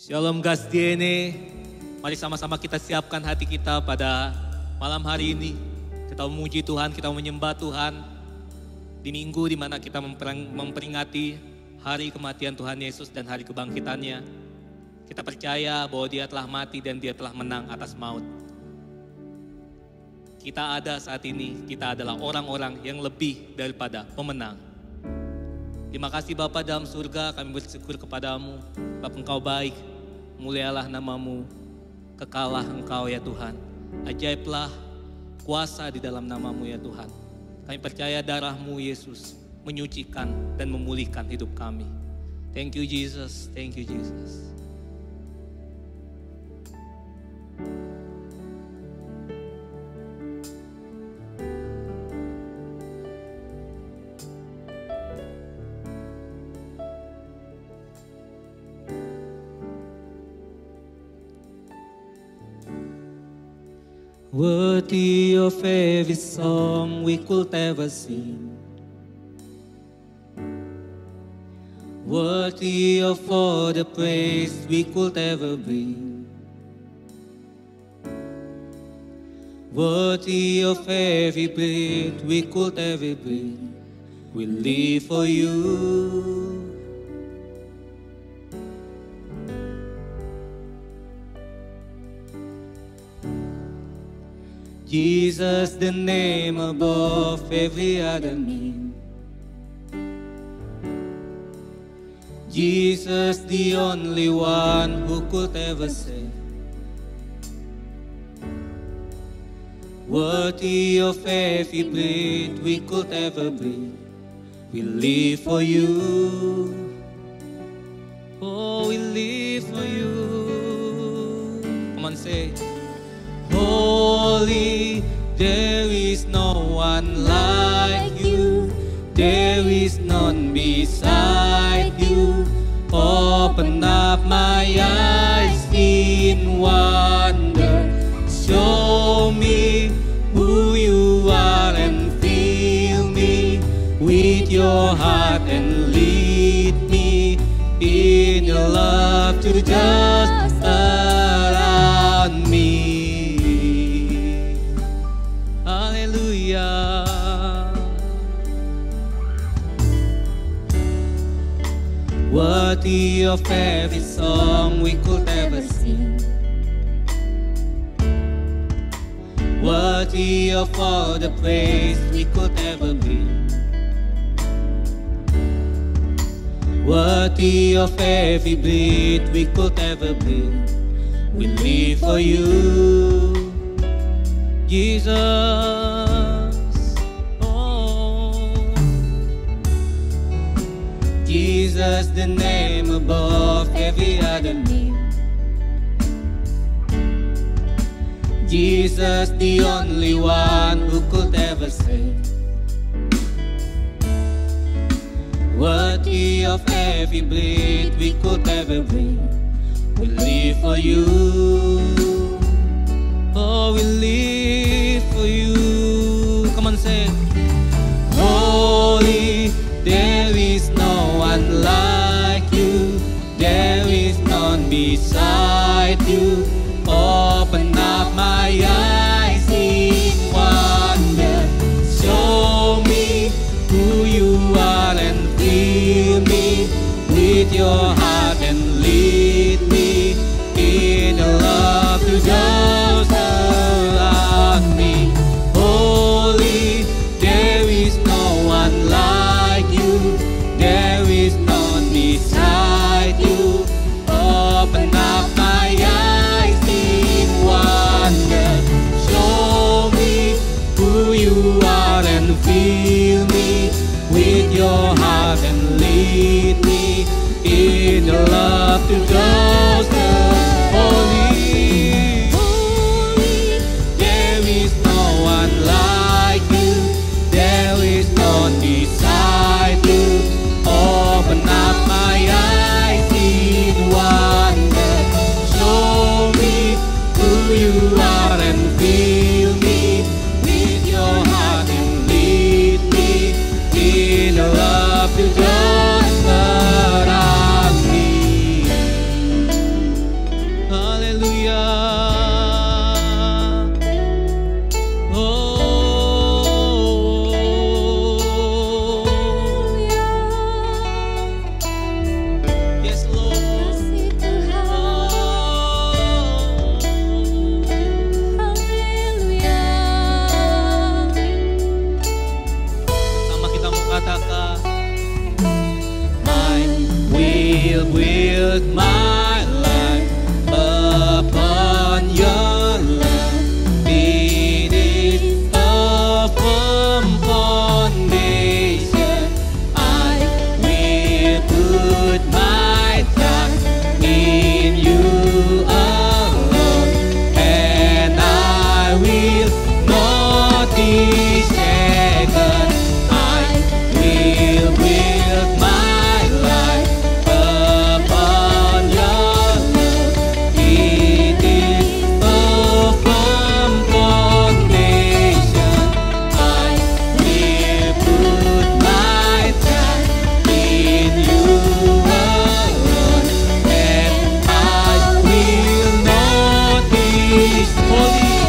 Shalom Gastiene, mari sama-sama kita siapkan hati kita pada malam hari ini. Kita memuji Tuhan, kita menyembah Tuhan di minggu di mana kita memperingati hari kematian Tuhan Yesus dan hari kebangkitannya. Kita percaya bahwa Dia telah mati dan Dia telah menang atas maut. Kita ada saat ini, kita adalah orang-orang yang lebih daripada pemenang. Terima kasih Bapa dalam surga, kami bersyukur kepadamu. Bapa Engkau baik, mulialah namamu, kekalah Engkau ya Tuhan. Ajaiblah kuasa di dalam namamu ya Tuhan. Kami percaya darahmu Yesus menyucikan dan memulihkan hidup kami. Thank you Jesus, thank you Jesus. Worthy of every song we could ever sing, worthy of all the praise we could ever bring, worthy of every breath we could ever breathe. We live for you. Jesus, the name above every other name. Jesus, the only one who could ever save. Worthy of every breath we could ever breathe. We live for you. Oh, we live for you. Come on, say. Holy, there is no one like you. There is none beside you. Open up my eyes in wonder. Show me who you are and fill me with your heart and lead me in your love to just around me. Worthy of every song we could ever sing, worthy of all the praise we could ever bring, worthy of every breath we could ever breathe. We live for you, Jesus. Jesus, the name above every other name. Jesus, the only one who could ever save. Worthy of every breath we could ever breathe. We live for you. Oh, we live for you. Come on, say it. Holy, there is no one like you. There is none beside you. Open up my eyes in wonder. Show me who you are and fill me with your heart and lead me in the love to just around me. Holy, there is no one like you. There is none beside you. Open up my eyes in wonder. Show me who you are and fill me with your heart and lead me in the love to just holy. Holy, there is no one like you. There is none beside you. Open up my eyes in wonder. Show me who you are and fill me with your heart and lead me in the love to just around me. will build my life upon your love. It is a firm foundation. I will put my trust in you alone, and I will not be shaken. I will build my life upon your love. It is a firm foundation. I will put my trust in you alone, and I will not be holy.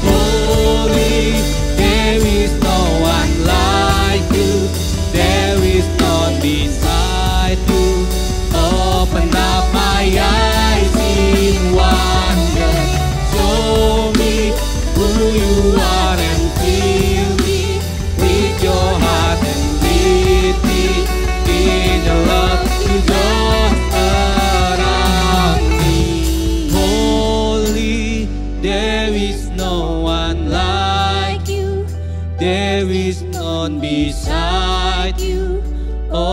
Holy, there is no one like you. There is none beside you. Open up my eyes in wonder. Show me who you are and fill me with your heart and lead me in your love to those around me. Holy, there is no one like you. There is none beside you.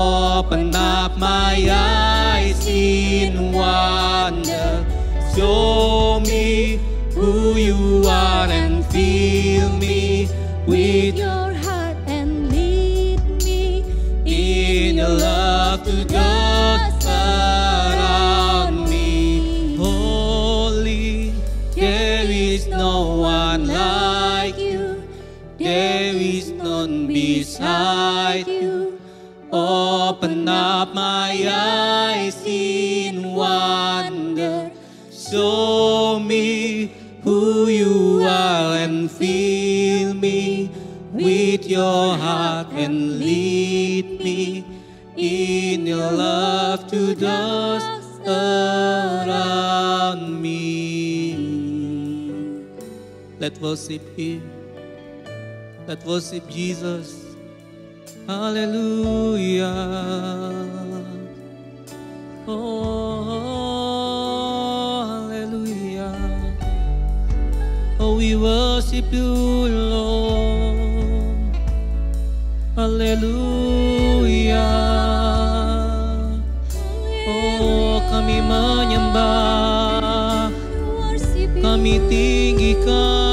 Open up my eyes in wonder. Show me who you are and fill me with your heart and lead me in your love to those around me. Holy, there is no one like you. There is none beside you. Open up my eyes in wonder. Show me who you are and fill me with your heart and lead me in your love to those around me. Let's worship Him. Let's worship Jesus. Hallelujah. Oh, hallelujah. Oh, we worship you, Lord. Hallelujah. Oh, kami menyembah, kami tinggikan.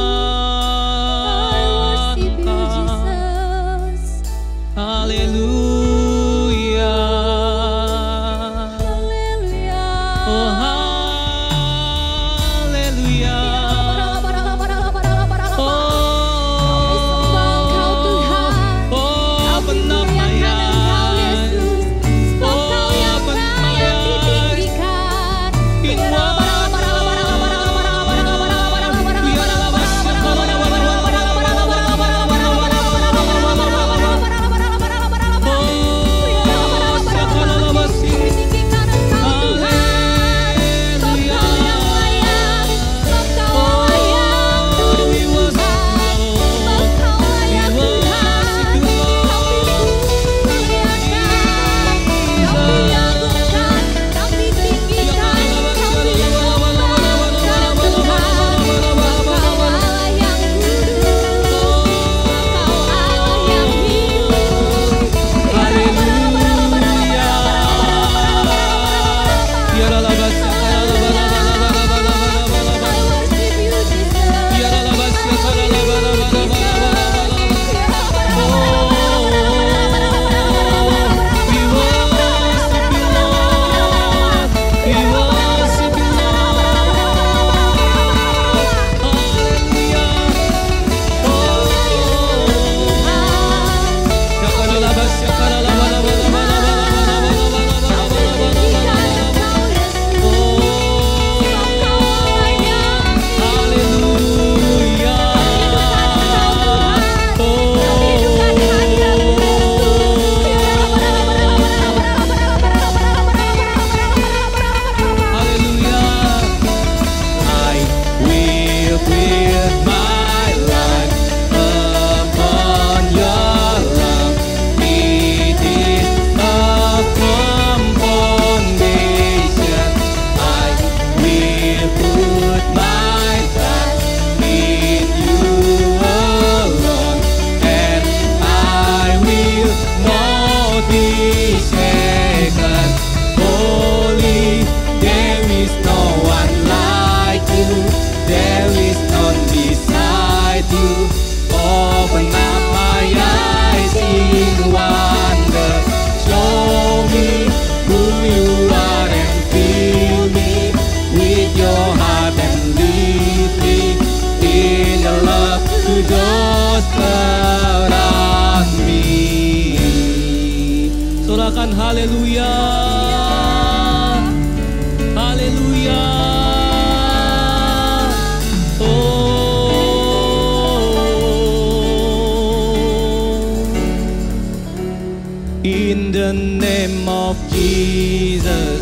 of Jesus,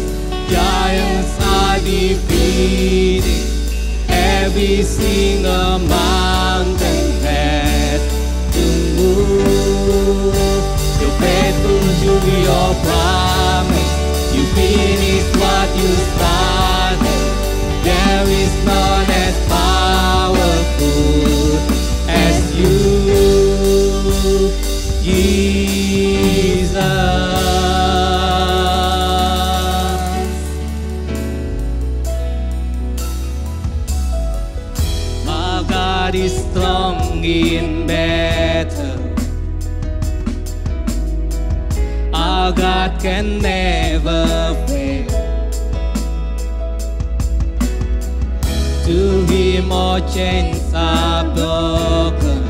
giants are defeated. Every single mountain has to move. You're faithful to your promise. You finish what you started. There is none as powerful as you, Jesus. My God is strong in battle. Our God can never fail. To him all chains are broken.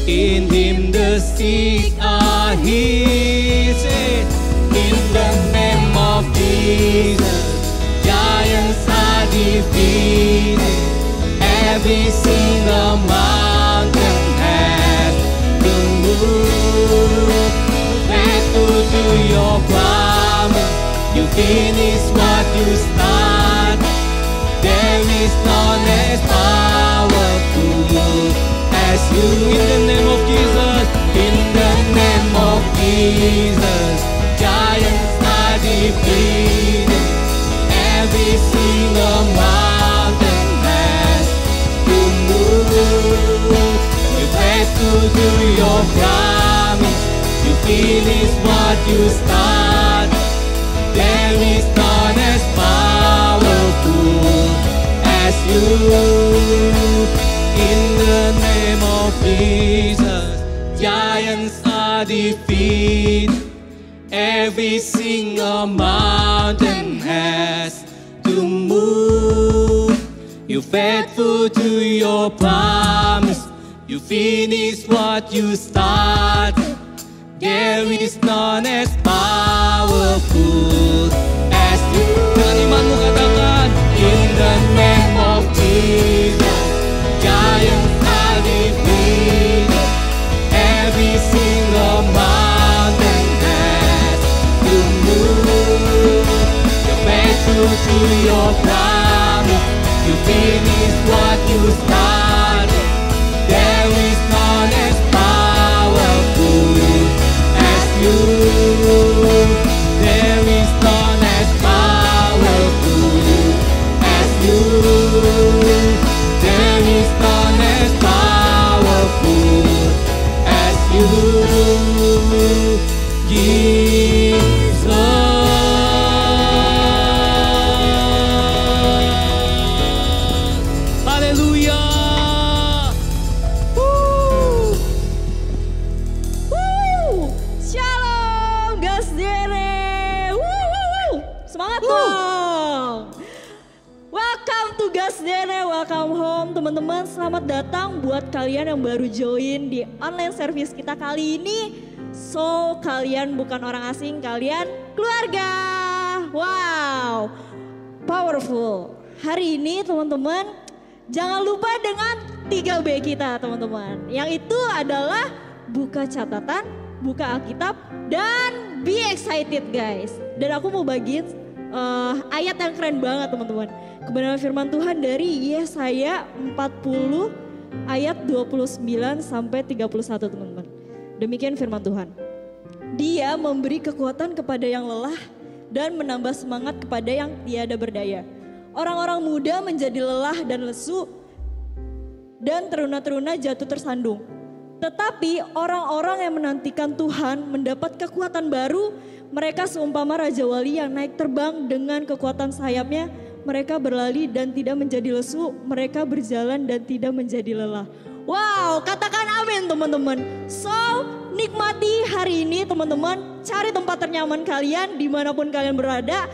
In him the sick are healed. In the name of Jesus, giants are defeated. Every single mountain has to move. Faithful to your promise, you finish what you start. There is none as powerful as you. In the name of Jesus, in the name of Jesus, giants are defeated. Every single mountain has to move. You're faithful to your promise. You finish what you start. There is none as powerful as you. In the name of Jesus, giants are defeated. Every single mountain has to move. You're faithful to your promise. You finish what you start. There is none as powerful as you. Dengan imanmu katakan, in the name of Jesus, giants are defeated. Every single mountain has to move. You're faithful to your promise. You finish what you started. There is none as powerful as you. There is none as powerful as you. There is none as powerful as you, Jesus. Haleluya. Shalom Gasdere. Semangat dong. Welcome to Gasdere, welcome home teman-teman. Selamat datang buat kalian yang baru join di online service kita kali ini. So, kalian bukan orang asing, kalian keluarga. Wow, powerful. Hari ini teman-teman, jangan lupa dengan 3B kita teman-teman. Yang itu adalah buka catatan, buka Alkitab, dan be excited guys. Dan aku mau bagiin ayat yang keren banget teman-teman. Kebenaran firman Tuhan dari Yesaya 40 ayat 29 sampai 31 teman-teman. Demikian firman Tuhan. Dia memberi kekuatan kepada yang lelah dan menambah semangat kepada yang tiada berdaya. Orang-orang muda menjadi lelah dan lesu dan teruna-teruna jatuh tersandung. Tetapi orang-orang yang menantikan Tuhan mendapat kekuatan baru. Mereka seumpama Raja Wali yang naik terbang dengan kekuatan sayapnya. Mereka berlari dan tidak menjadi lesu. Mereka berjalan dan tidak menjadi lelah. Wow, katakan amin teman-teman. So, nikmati hari ini teman-teman. Cari tempat ternyaman kalian dimanapun kalian berada.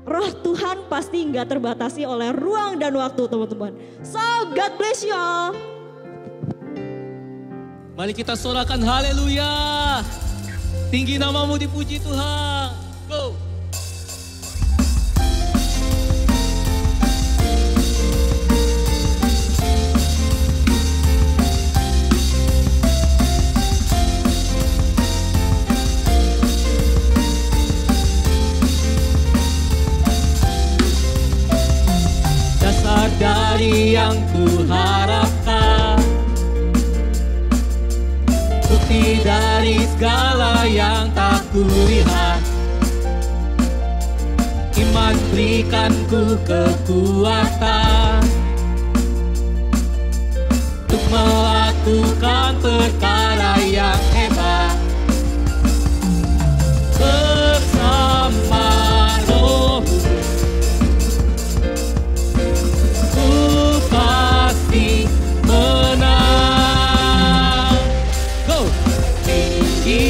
Roh Tuhan pasti nggak terbatasi oleh ruang dan waktu teman-teman. So, God bless you all. Mari kita sorakan haleluya. Tinggi namamu dipuji Tuhan. Go. yang ku harapkan, bukti dari segala yang tak kulihat. Iman berikan ku kekuatan untuk melakukan perkara yang hebat. Bersama Roh-Mu ku pasti menang. Go! Tinggi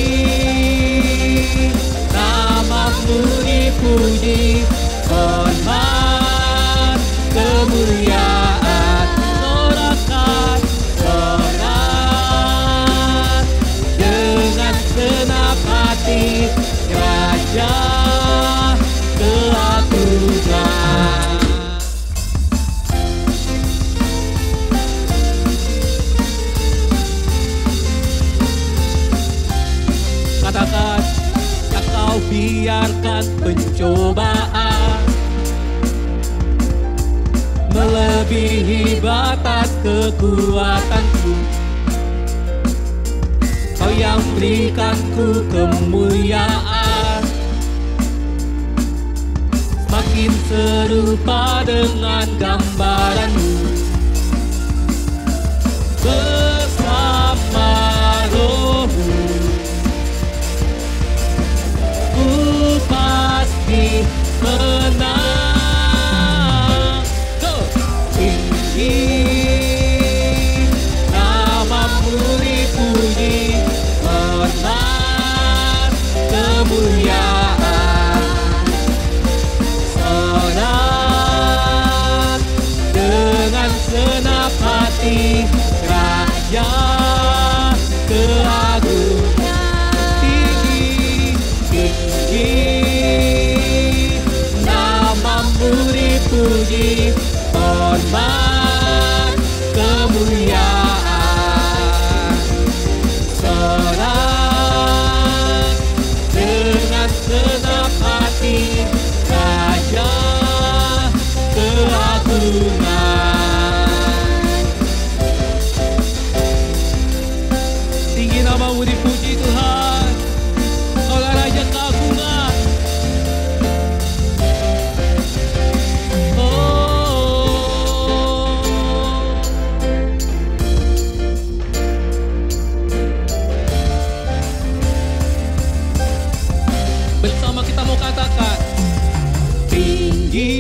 nama-Mu dipuji, hormat kemuliaan sorakan sorak dengan senap hati, Raja keagungan. Katakan, tak kau biarkan pencobaan melebihi batas kekuatanku. Kau yang berikanku kemuliaan, semakin serupa dengan gambaran-Mu. Bersama Roh-Mu ku pasti menang. Go! Tinggi nama-Mu dipuji, hormat kemuliaan sorak dengan senap hati, Raja keagungan. Tinggi, tinggi nama-Mu dipuji, hormat kemuliaan sorak dengan senap hati, Raja keagungan. Tinggi nama-Mu dipuji Tuhan, Kaulah Raja keagungan. Bersama kita mau katakan, tinggi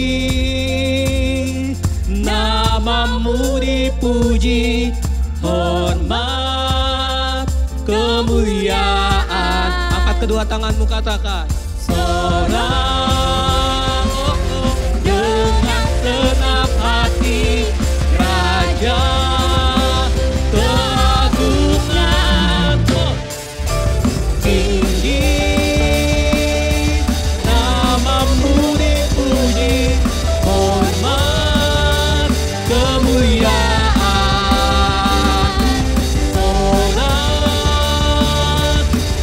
nama-Mu dipuji, hormat kemuliaan. Angkat kedua tanganmu, katakan, sorak dengan senap hati, Raja keagungan. Tinggi nama-Mu dipuji, hormat kemuliaan sorak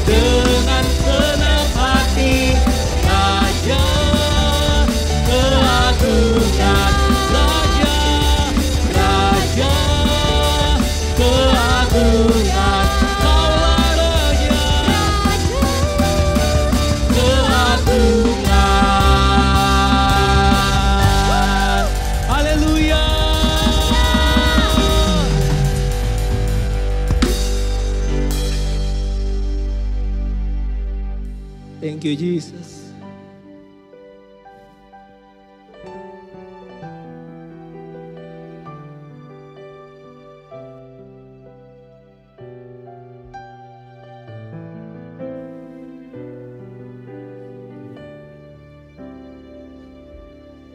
dengan senap hati, Raja keagungan. Raja, Raja keagungan. Kaulah Raja keagungan. Haleluya. Thank you, Jesus.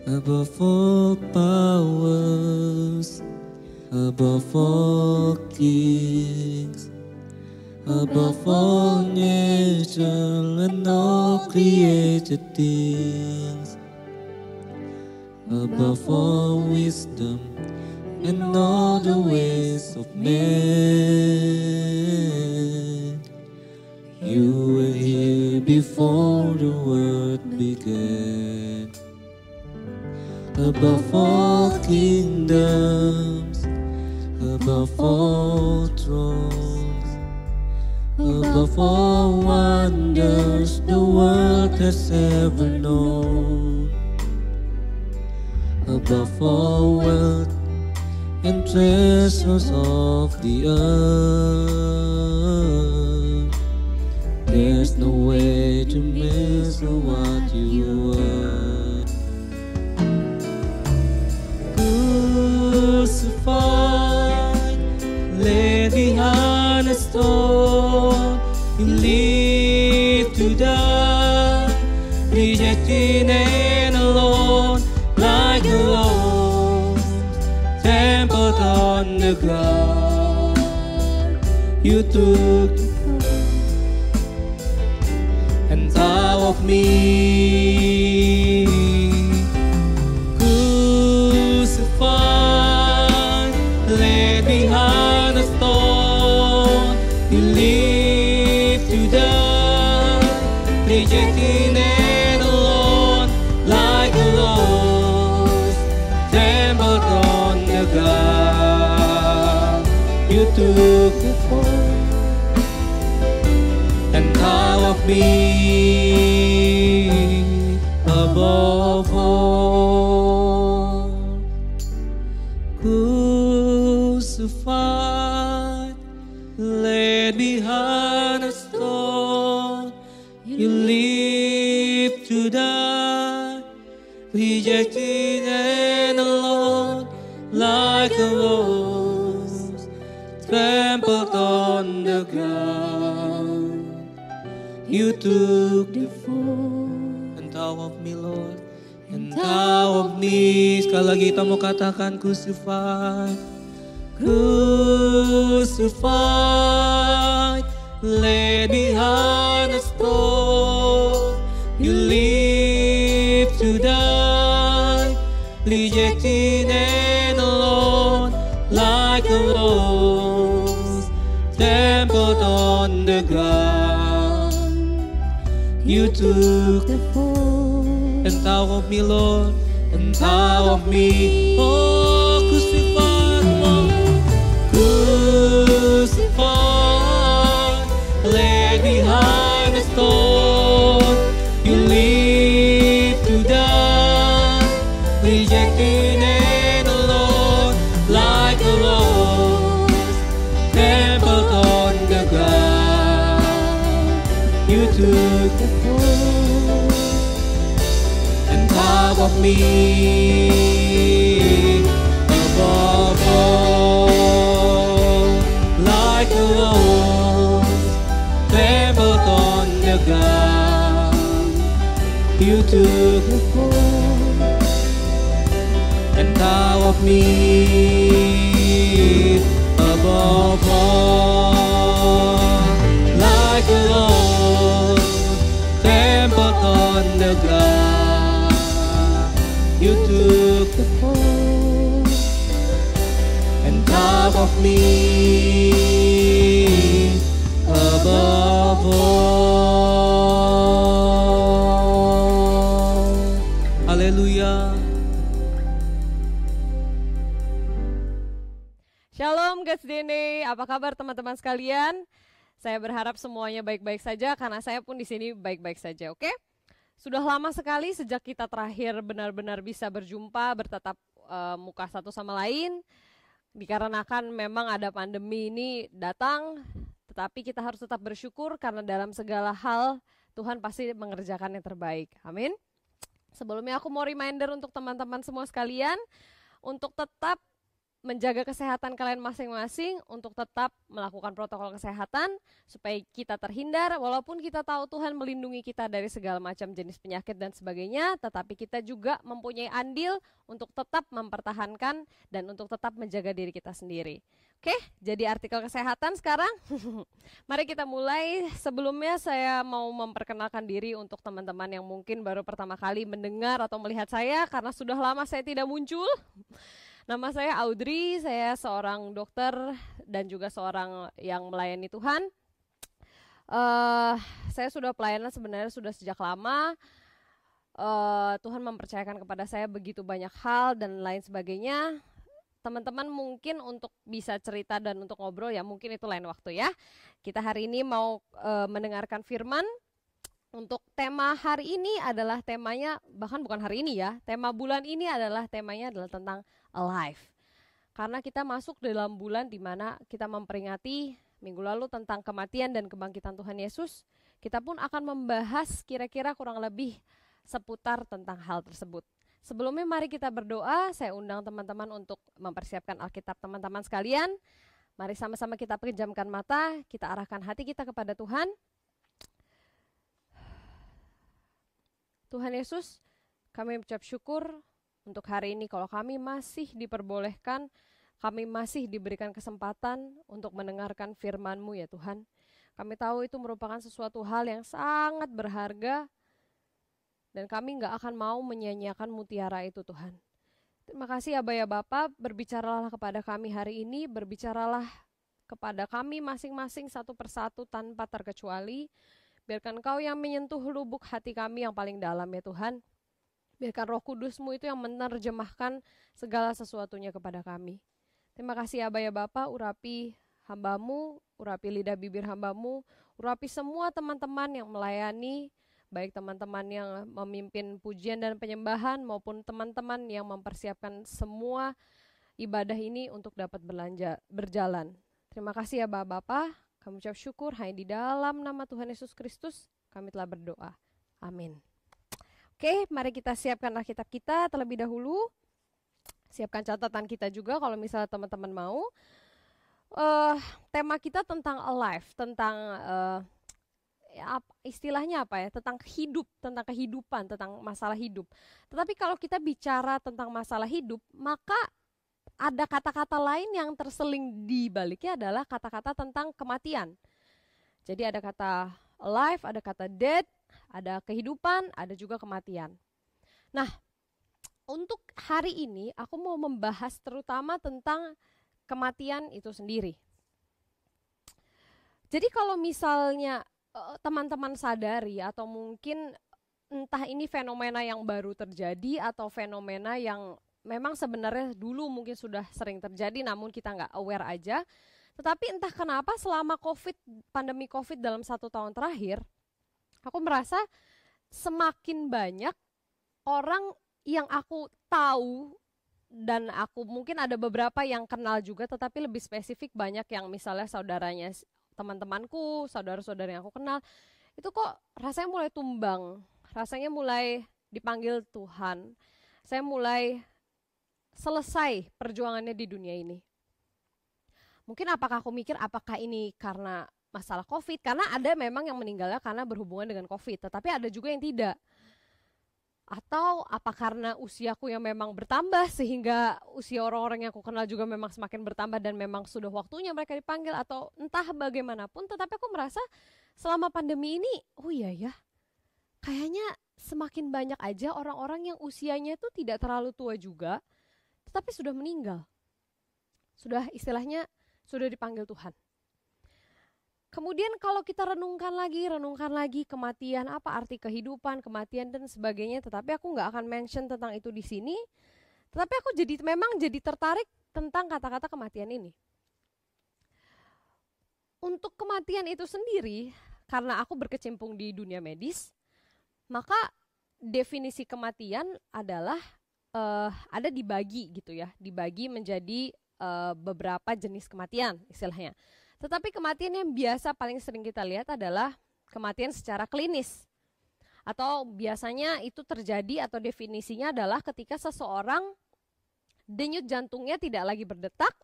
Above all powers, above all kings, above all nature and all created things, above all wisdom and all the ways of man. You were here before the world began. above all kingdoms, above all thrones, above all wonders the world has ever known, above all wealth and treasures of the earth. There's no way to measure what you are. Crucified, laid behind a stone, you live to die, rejected and alone, like a lost, trampled on the ground. You took the fall and thought of me. Crucified, laid behind a stone, you live to die, rejected and alone, like a lost, trampled on the ground. You took the fall and thought of me above all. Crucified, laid behind a stone, you live to die, rejected and alone, like a rose trampled on the ground. You took the fall and thought of me, Lord, and thought of me. Sekali lagi kita mau katakan crucified, crucified, laid behind a stone, you live to die, rejected and alone, like a rose trampled on the ground. You took the fall and thought of me, Lord, and thought of me. Oh, crucified, Lord, crucified, laid behind a stone, you live to die, rejected and alone, like a rose trampled on the ground. You took the fall and thought of me above all, like a rose trampled on the ground. You took the fall and thought of me above all, like a rose trampled on the ground. You took the fall and thought of me above all. Haleluya. Shalom GasDene, apa kabar teman-teman sekalian? Saya berharap semuanya baik-baik saja karena saya pun di sini baik-baik saja, oke? Sudah lama sekali sejak kita terakhir benar-benar bisa berjumpa, bertatap muka satu sama lain. Dikarenakan memang ada pandemi ini datang, tetapi kita harus tetap bersyukur karena dalam segala hal Tuhan pasti mengerjakan yang terbaik. Amin. Sebelumnya aku mau reminder untuk teman-teman semua sekalian untuk tetap menjaga kesehatan kalian masing-masing, untuk tetap melakukan protokol kesehatan supaya kita terhindar, walaupun kita tahu Tuhan melindungi kita dari segala macam jenis penyakit dan sebagainya, tetapi kita juga mempunyai andil untuk tetap mempertahankan dan untuk tetap menjaga diri kita sendiri. Oke, jadi artikel kesehatan sekarang. Mari kita mulai. Sebelumnya saya mau memperkenalkan diri untuk teman-teman yang mungkin baru pertama kali mendengar atau melihat saya karena sudah lama saya tidak muncul. Nama saya Audrey, saya seorang dokter dan juga seorang yang melayani Tuhan. Saya sudah pelayanan sebenarnya sudah sejak lama. Tuhan mempercayakan kepada saya begitu banyak hal dan lain sebagainya. Teman-teman mungkin untuk bisa cerita dan untuk ngobrol ya mungkin itu lain waktu ya. Kita hari ini mau mendengarkan firman. Untuk tema hari ini adalah temanya, bahkan bukan hari ini ya, tema bulan ini adalah temanya adalah tentang alive. Karena kita masuk dalam bulan di mana kita memperingati minggu lalu tentang kematian dan kebangkitan Tuhan Yesus. Kita pun akan membahas kira-kira kurang lebih seputar tentang hal tersebut. Sebelumnya mari kita berdoa, saya undang teman-teman untuk mempersiapkan Alkitab teman-teman sekalian. Mari sama-sama kita pejamkan mata, kita arahkan hati kita kepada Tuhan. Tuhan Yesus, kami mengucap syukur untuk hari ini kalau kami masih diperbolehkan, kami masih diberikan kesempatan untuk mendengarkan firman-Mu ya Tuhan. Kami tahu itu merupakan sesuatu hal yang sangat berharga dan kami nggak akan mau menyia-nyiakan mutiara itu Tuhan. Terima kasih Aba ya Bapa, berbicaralah kepada kami hari ini, berbicaralah kepada kami masing-masing satu persatu tanpa terkecuali. Biarkan Engkau yang menyentuh lubuk hati kami yang paling dalam ya Tuhan. Biarkan Roh Kudus-Mu itu yang menerjemahkan segala sesuatunya kepada kami. Terima kasih Aba ya Bapa, urapi hamba-Mu, urapi lidah bibir hamba-Mu, urapi semua teman-teman yang melayani, baik teman-teman yang memimpin pujian dan penyembahan maupun teman-teman yang mempersiapkan semua ibadah ini untuk dapat berjalan. Terima kasih ya Bapa. Kami ucap syukur hanya di dalam nama Tuhan Yesus Kristus kami telah berdoa. Amin. Oke, mari kita siapkan Alkitab kita terlebih dahulu. Siapkan catatan kita juga kalau misalnya teman-teman mau. Tema kita tentang alive, tentang istilahnya apa ya? Tentang hidup, tentang kehidupan, tentang masalah hidup. Tetapi kalau kita bicara tentang masalah hidup, maka ada kata-kata lain yang terseling di baliknya adalah kata-kata tentang kematian. Jadi ada kata alive, ada kata dead, ada kehidupan, ada juga kematian. Nah, untuk hari ini aku mau membahas terutama tentang kematian itu sendiri. Jadi kalau misalnya teman-teman sadari atau mungkin entah ini fenomena yang baru terjadi atau fenomena yang memang sebenarnya dulu mungkin sudah sering terjadi namun kita nggak aware aja. Tetapi entah kenapa selama pandemi COVID dalam 1 tahun terakhir, aku merasa semakin banyak orang yang aku tahu dan aku mungkin ada beberapa yang kenal juga, tetapi lebih spesifik banyak yang misalnya saudaranya, teman-temanku, saudara-saudara yang aku kenal, itu kok rasanya mulai tumbang, rasanya mulai dipanggil Tuhan, saya mulai selesai perjuangannya di dunia ini. Mungkin apakah aku mikir apakah ini karena masalah COVID? Karena ada memang yang meninggalnya karena berhubungan dengan COVID, tetapi ada juga yang tidak. Atau apa karena usiaku yang memang bertambah sehingga usia orang-orang yang aku kenal juga memang semakin bertambah dan memang sudah waktunya mereka dipanggil atau entah bagaimanapun. Tetapi aku merasa selama pandemi ini, oh iya ya, kayaknya semakin banyak aja orang-orang yang usianya itu tidak terlalu tua juga, tetapi sudah meninggal. Sudah istilahnya, sudah dipanggil Tuhan. Kemudian kalau kita renungkan lagi kematian, apa arti kehidupan, kematian dan sebagainya, tetapi aku nggak akan mention tentang itu di sini. Tetapi aku memang jadi tertarik tentang kata-kata kematian ini. Untuk kematian itu sendiri, karena aku berkecimpung di dunia medis, maka definisi kematian adalah ada dibagi gitu ya, dibagi menjadi beberapa jenis kematian istilahnya. Tetapi kematian yang biasa paling sering kita lihat adalah kematian secara klinis. Atau biasanya itu terjadi atau definisinya adalah ketika seseorang denyut jantungnya tidak lagi berdetak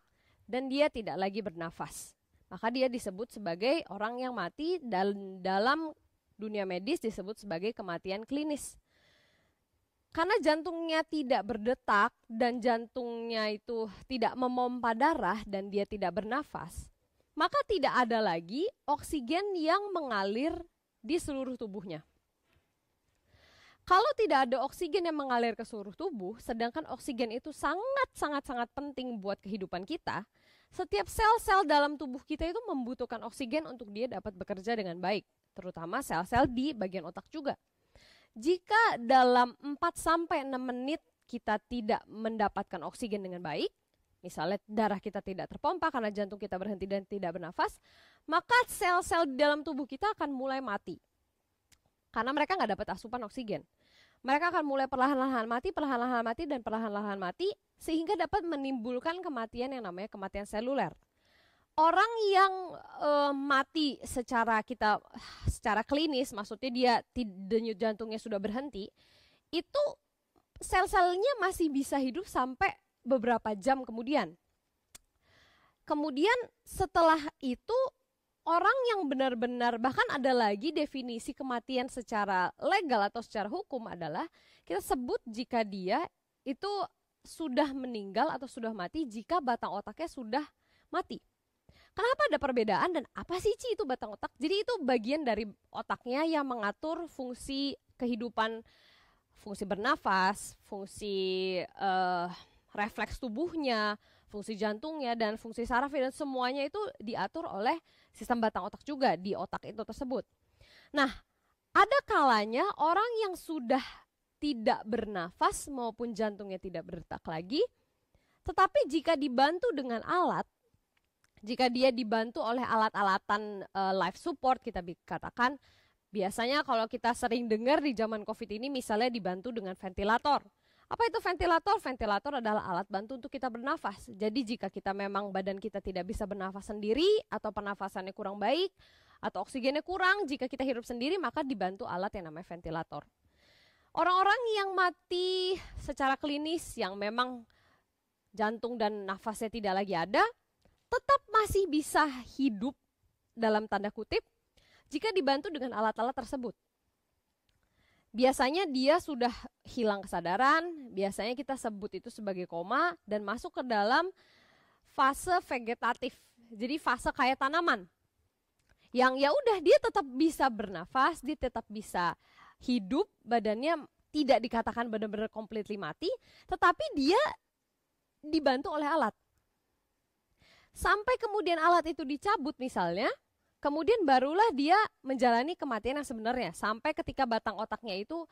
dan dia tidak lagi bernafas. Maka dia disebut sebagai orang yang mati dan dalam dunia medis disebut sebagai kematian klinis. Karena jantungnya tidak berdetak dan jantungnya itu tidak memompa darah dan dia tidak bernafas, maka tidak ada lagi oksigen yang mengalir di seluruh tubuhnya. Kalau tidak ada oksigen yang mengalir ke seluruh tubuh, sedangkan oksigen itu sangat penting buat kehidupan kita, setiap sel-sel dalam tubuh kita itu membutuhkan oksigen untuk dia dapat bekerja dengan baik, terutama sel-sel di bagian otak juga. Jika dalam 4-6 menit kita tidak mendapatkan oksigen dengan baik, misalnya darah kita tidak terpompa karena jantung kita berhenti dan tidak bernafas, maka sel-sel di dalam tubuh kita akan mulai mati. Karena mereka nggak dapat asupan oksigen. Mereka akan mulai perlahan-lahan mati, dan perlahan-lahan mati, sehingga dapat menimbulkan kematian yang namanya kematian seluler. Orang yang mati secara klinis, maksudnya dia denyut jantungnya sudah berhenti, itu sel-selnya masih bisa hidup sampai beberapa jam kemudian. Kemudian setelah itu orang yang benar-benar, bahkan ada lagi definisi kematian secara legal atau secara hukum adalah kita sebut jika dia itu sudah meninggal atau sudah mati jika batang otaknya sudah mati. Kenapa ada perbedaan dan apa sih Ci itu batang otak? Jadi itu bagian dari otaknya yang mengatur fungsi kehidupan, fungsi bernafas, fungsi refleks tubuhnya, fungsi jantungnya, dan fungsi sarafnya, dan semuanya itu diatur oleh sistem batang otak juga di otak itu tersebut. Nah, ada kalanya orang yang sudah tidak bernafas maupun jantungnya tidak berdetak lagi, tetapi jika dibantu dengan alat, jika dia dibantu oleh alat-alatan life support, kita katakan, biasanya kalau kita sering dengar di zaman COVID ini misalnya dibantu dengan ventilator. Apa itu ventilator? Ventilator adalah alat bantu untuk kita bernafas. Jadi jika kita memang badan kita tidak bisa bernafas sendiri, atau pernafasannya kurang baik, atau oksigennya kurang, jika kita hidup sendiri maka dibantu alat yang namanya ventilator. Orang-orang yang mati secara klinis, yang memang jantung dan nafasnya tidak lagi ada, tetap masih bisa hidup dalam tanda kutip jika dibantu dengan alat-alat tersebut. Biasanya dia sudah hilang kesadaran, biasanya kita sebut itu sebagai koma, dan masuk ke dalam fase vegetatif. Jadi fase kayak tanaman. Yang ya udah dia tetap bisa bernafas, dia tetap bisa hidup, badannya tidak dikatakan benar-benar completely mati, tetapi dia dibantu oleh alat. Sampai kemudian alat itu dicabut misalnya, kemudian barulah dia menjalani kematian yang sebenarnya, sampai ketika batang otaknya itu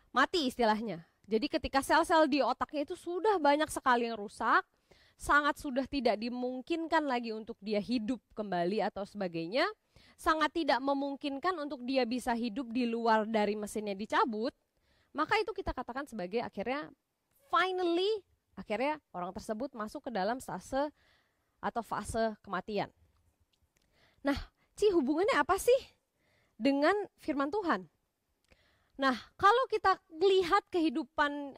mati istilahnya. Jadi ketika sel-sel di otaknya itu sudah banyak sekali yang rusak, sangat sudah tidak dimungkinkan lagi untuk dia hidup kembali atau sebagainya, sangat tidak memungkinkan untuk dia bisa hidup di luar dari mesinnya dicabut, maka itu kita katakan sebagai akhirnya orang tersebut masuk ke dalam fase kematian. Nah, Ci, hubungannya apa sih dengan firman Tuhan? Nah, kalau kita lihat kehidupan,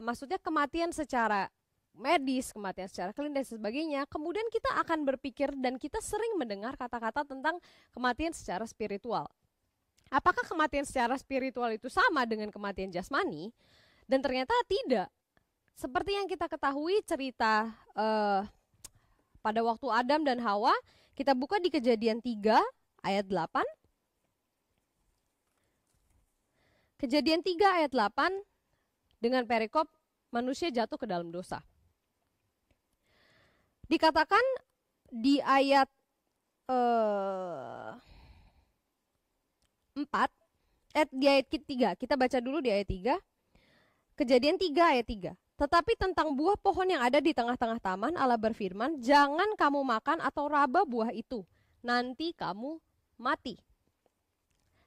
maksudnya kematian secara medis, kematian secara klinis dan sebagainya, kemudian kita akan berpikir dan kita sering mendengar kata-kata tentang kematian secara spiritual. Apakah kematian secara spiritual itu sama dengan kematian jasmani? Dan ternyata tidak. Seperti yang kita ketahui cerita pada waktu Adam dan Hawa, kita buka di Kejadian 3 ayat 8. Kejadian 3 ayat 8 dengan perikop manusia jatuh ke dalam dosa. Dikatakan di ayat 3, kita baca dulu di ayat 3. Kejadian 3 ayat 3. Tetapi tentang buah pohon yang ada di tengah-tengah taman, Allah berfirman, jangan kamu makan atau raba buah itu, nanti kamu mati.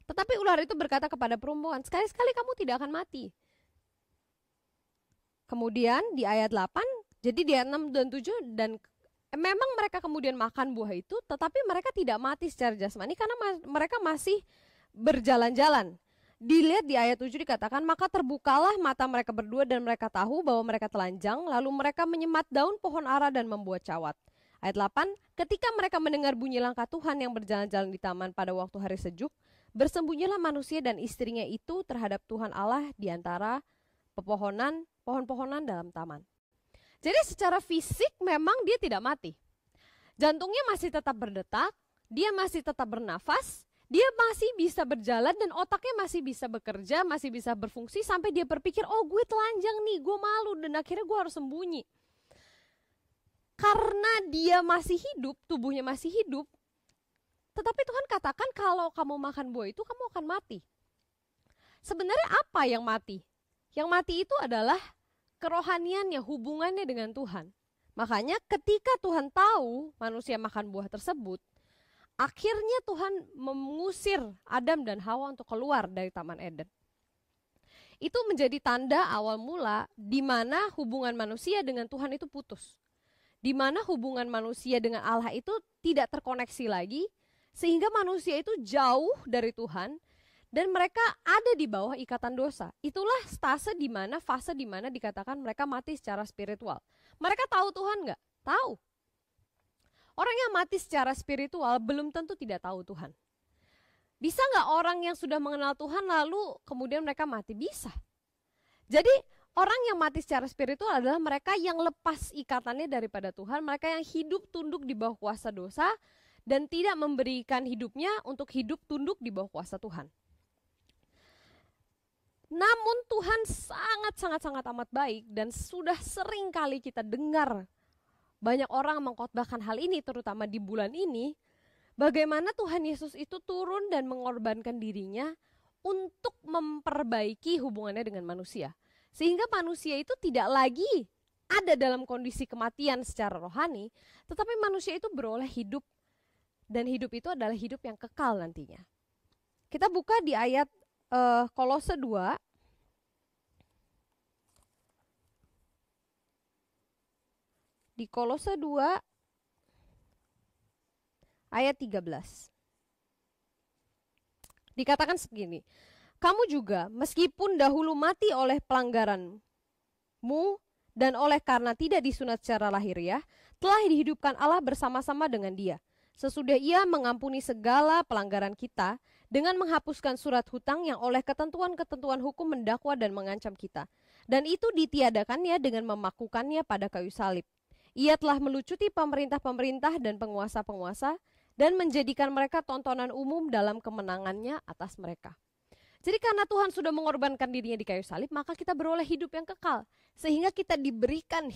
Tetapi ular itu berkata kepada perempuan, sekali-sekali kamu tidak akan mati. Kemudian di ayat 8, jadi di ayat 6 dan 7, dan memang mereka kemudian makan buah itu, tetapi mereka tidak mati secara jasmani karena mereka masih berjalan-jalan. Dilihat di ayat 7 dikatakan, maka terbukalah mata mereka berdua dan mereka tahu bahwa mereka telanjang, lalu mereka menyemat daun pohon ara dan membuat cawat. Ayat 8, ketika mereka mendengar bunyi langkah Tuhan yang berjalan-jalan di taman pada waktu hari sejuk, bersembunyilah manusia dan istrinya itu terhadap Tuhan Allah di antara pohon-pohonan dalam taman. Jadi secara fisik memang dia tidak mati. Jantungnya masih tetap berdetak, dia masih tetap bernafas, dia masih bisa berjalan dan otaknya masih bisa bekerja, masih bisa berfungsi sampai dia berpikir, oh gue telanjang nih, gue malu dan akhirnya gue harus sembunyi. Karena dia masih hidup, tubuhnya masih hidup, tetapi Tuhan katakan kalau kamu makan buah itu kamu akan mati. sebenarnya apa yang mati? Yang mati itu adalah kerohaniannya, hubungannya dengan Tuhan. Makanya ketika Tuhan tahu manusia makan buah tersebut, akhirnya Tuhan mengusir Adam dan Hawa untuk keluar dari Taman Eden. Itu menjadi tanda awal mula di mana hubungan manusia dengan Tuhan itu putus. Di mana hubungan manusia dengan Allah itu tidak terkoneksi lagi, sehingga manusia itu jauh dari Tuhan dan mereka ada di bawah ikatan dosa. Itulah fase di mana dikatakan mereka mati secara spiritual. Mereka tahu Tuhan nggak? Tahu. Orang yang mati secara spiritual belum tentu tidak tahu Tuhan. Bisa nggak orang yang sudah mengenal Tuhan lalu kemudian mereka mati? Bisa. Jadi orang yang mati secara spiritual adalah mereka yang lepas ikatannya daripada Tuhan, mereka yang hidup tunduk di bawah kuasa dosa dan tidak memberikan hidupnya untuk hidup tunduk di bawah kuasa Tuhan. Namun Tuhan sangat amat baik dan sudah sering kali kita dengar banyak orang mengkhotbahkan hal ini, terutama di bulan ini, bagaimana Tuhan Yesus itu turun dan mengorbankan dirinya untuk memperbaiki hubungannya dengan manusia. Sehingga manusia itu tidak lagi ada dalam kondisi kematian secara rohani, tetapi manusia itu beroleh hidup, dan hidup itu adalah hidup yang kekal nantinya. Kita buka di ayat Kolose 2. Di Kolose 2 ayat 13. Dikatakan segini, kamu juga meskipun dahulu mati oleh pelanggaranmu dan oleh karena tidak disunat secara lahiriah, telah dihidupkan Allah bersama-sama dengan Dia. Sesudah Ia mengampuni segala pelanggaran kita dengan menghapuskan surat hutang yang oleh ketentuan-ketentuan hukum mendakwa dan mengancam kita. Dan itu ditiadakannya dengan memakukannya pada kayu salib. Ia telah melucuti pemerintah-pemerintah dan penguasa-penguasa dan menjadikan mereka tontonan umum dalam kemenangannya atas mereka. Jadi karena Tuhan sudah mengorbankan dirinya di kayu salib, maka kita beroleh hidup yang kekal. Sehingga kita diberikan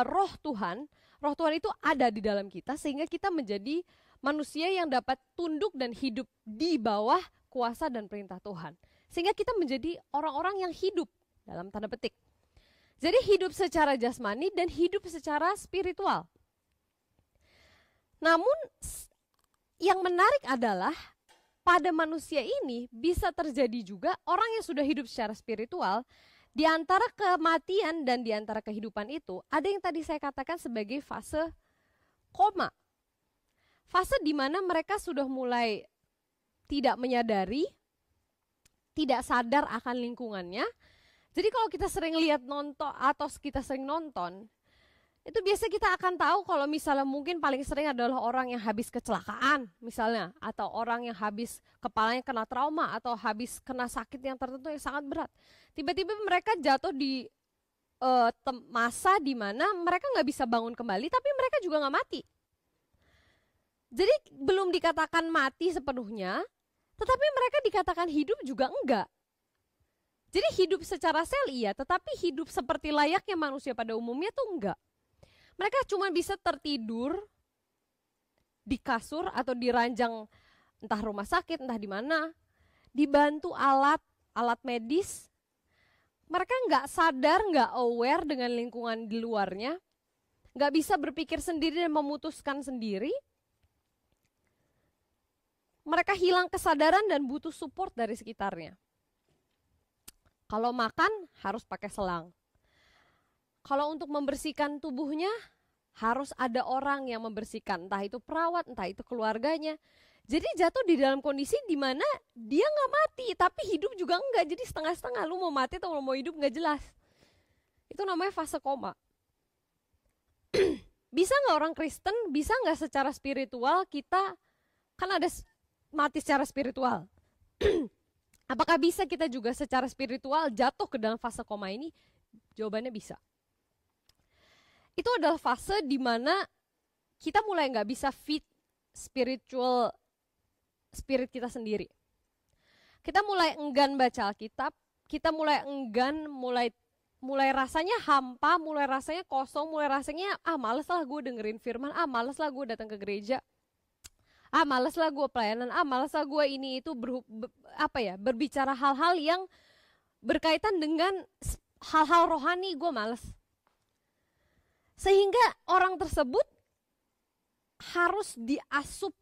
roh Tuhan itu ada di dalam kita, sehingga kita menjadi manusia yang dapat tunduk dan hidup di bawah kuasa dan perintah Tuhan. Sehingga kita menjadi orang-orang yang hidup, dalam tanda petik. Jadi hidup secara jasmani dan hidup secara spiritual. Namun yang menarik adalah pada manusia ini bisa terjadi juga orang yang sudah hidup secara spiritual, di antara kematian dan di antara kehidupan itu ada yang tadi saya katakan sebagai fase koma. Fase di mana mereka sudah mulai tidak menyadari, tidak sadar akan lingkungannya. Jadi kalau kita sering lihat nonton atau kita sering nonton, itu biasa kita akan tahu kalau misalnya mungkin paling sering adalah orang yang habis kecelakaan misalnya, atau orang yang habis kepalanya kena trauma, atau habis kena sakit yang tertentu yang sangat berat. Tiba-tiba mereka jatuh di masa di mana mereka nggak bisa bangun kembali, tapi mereka juga nggak mati. Jadi belum dikatakan mati sepenuhnya, tetapi mereka dikatakan hidup juga enggak. Jadi hidup secara sel iya, tetapi hidup seperti layaknya manusia pada umumnya tuh enggak. Mereka cuma bisa tertidur di kasur atau di ranjang entah rumah sakit, entah di mana, dibantu alat medis. Mereka nggak sadar, nggak aware dengan lingkungan di luarnya, nggak bisa berpikir sendiri dan memutuskan sendiri. Mereka hilang kesadaran dan butuh support dari sekitarnya. Kalau makan harus pakai selang. Kalau untuk membersihkan tubuhnya harus ada orang yang membersihkan, entah itu perawat, entah itu keluarganya. Jadi jatuh di dalam kondisi di mana dia nggak mati, tapi hidup juga enggak. Jadi setengah-setengah, lu mau mati atau lu mau hidup nggak jelas. Itu namanya fase koma. Bisa nggak orang Kristen, bisa nggak secara spiritual kita, kan ada mati secara spiritual. Apakah bisa kita juga secara spiritual jatuh ke dalam fase koma ini? Jawabannya bisa. Itu adalah fase di mana kita mulai nggak bisa fit spiritual spirit kita sendiri. Kita mulai enggan baca Alkitab, kita mulai enggan, mulai rasanya hampa, mulai rasanya kosong, mulai rasanya males lah gue dengerin firman, males lah gue datang ke gereja. Males lah gue pelayanan, males lah gue ini itu berbicara hal-hal yang berkaitan dengan hal-hal rohani, gue males. Sehingga orang tersebut harus diasup,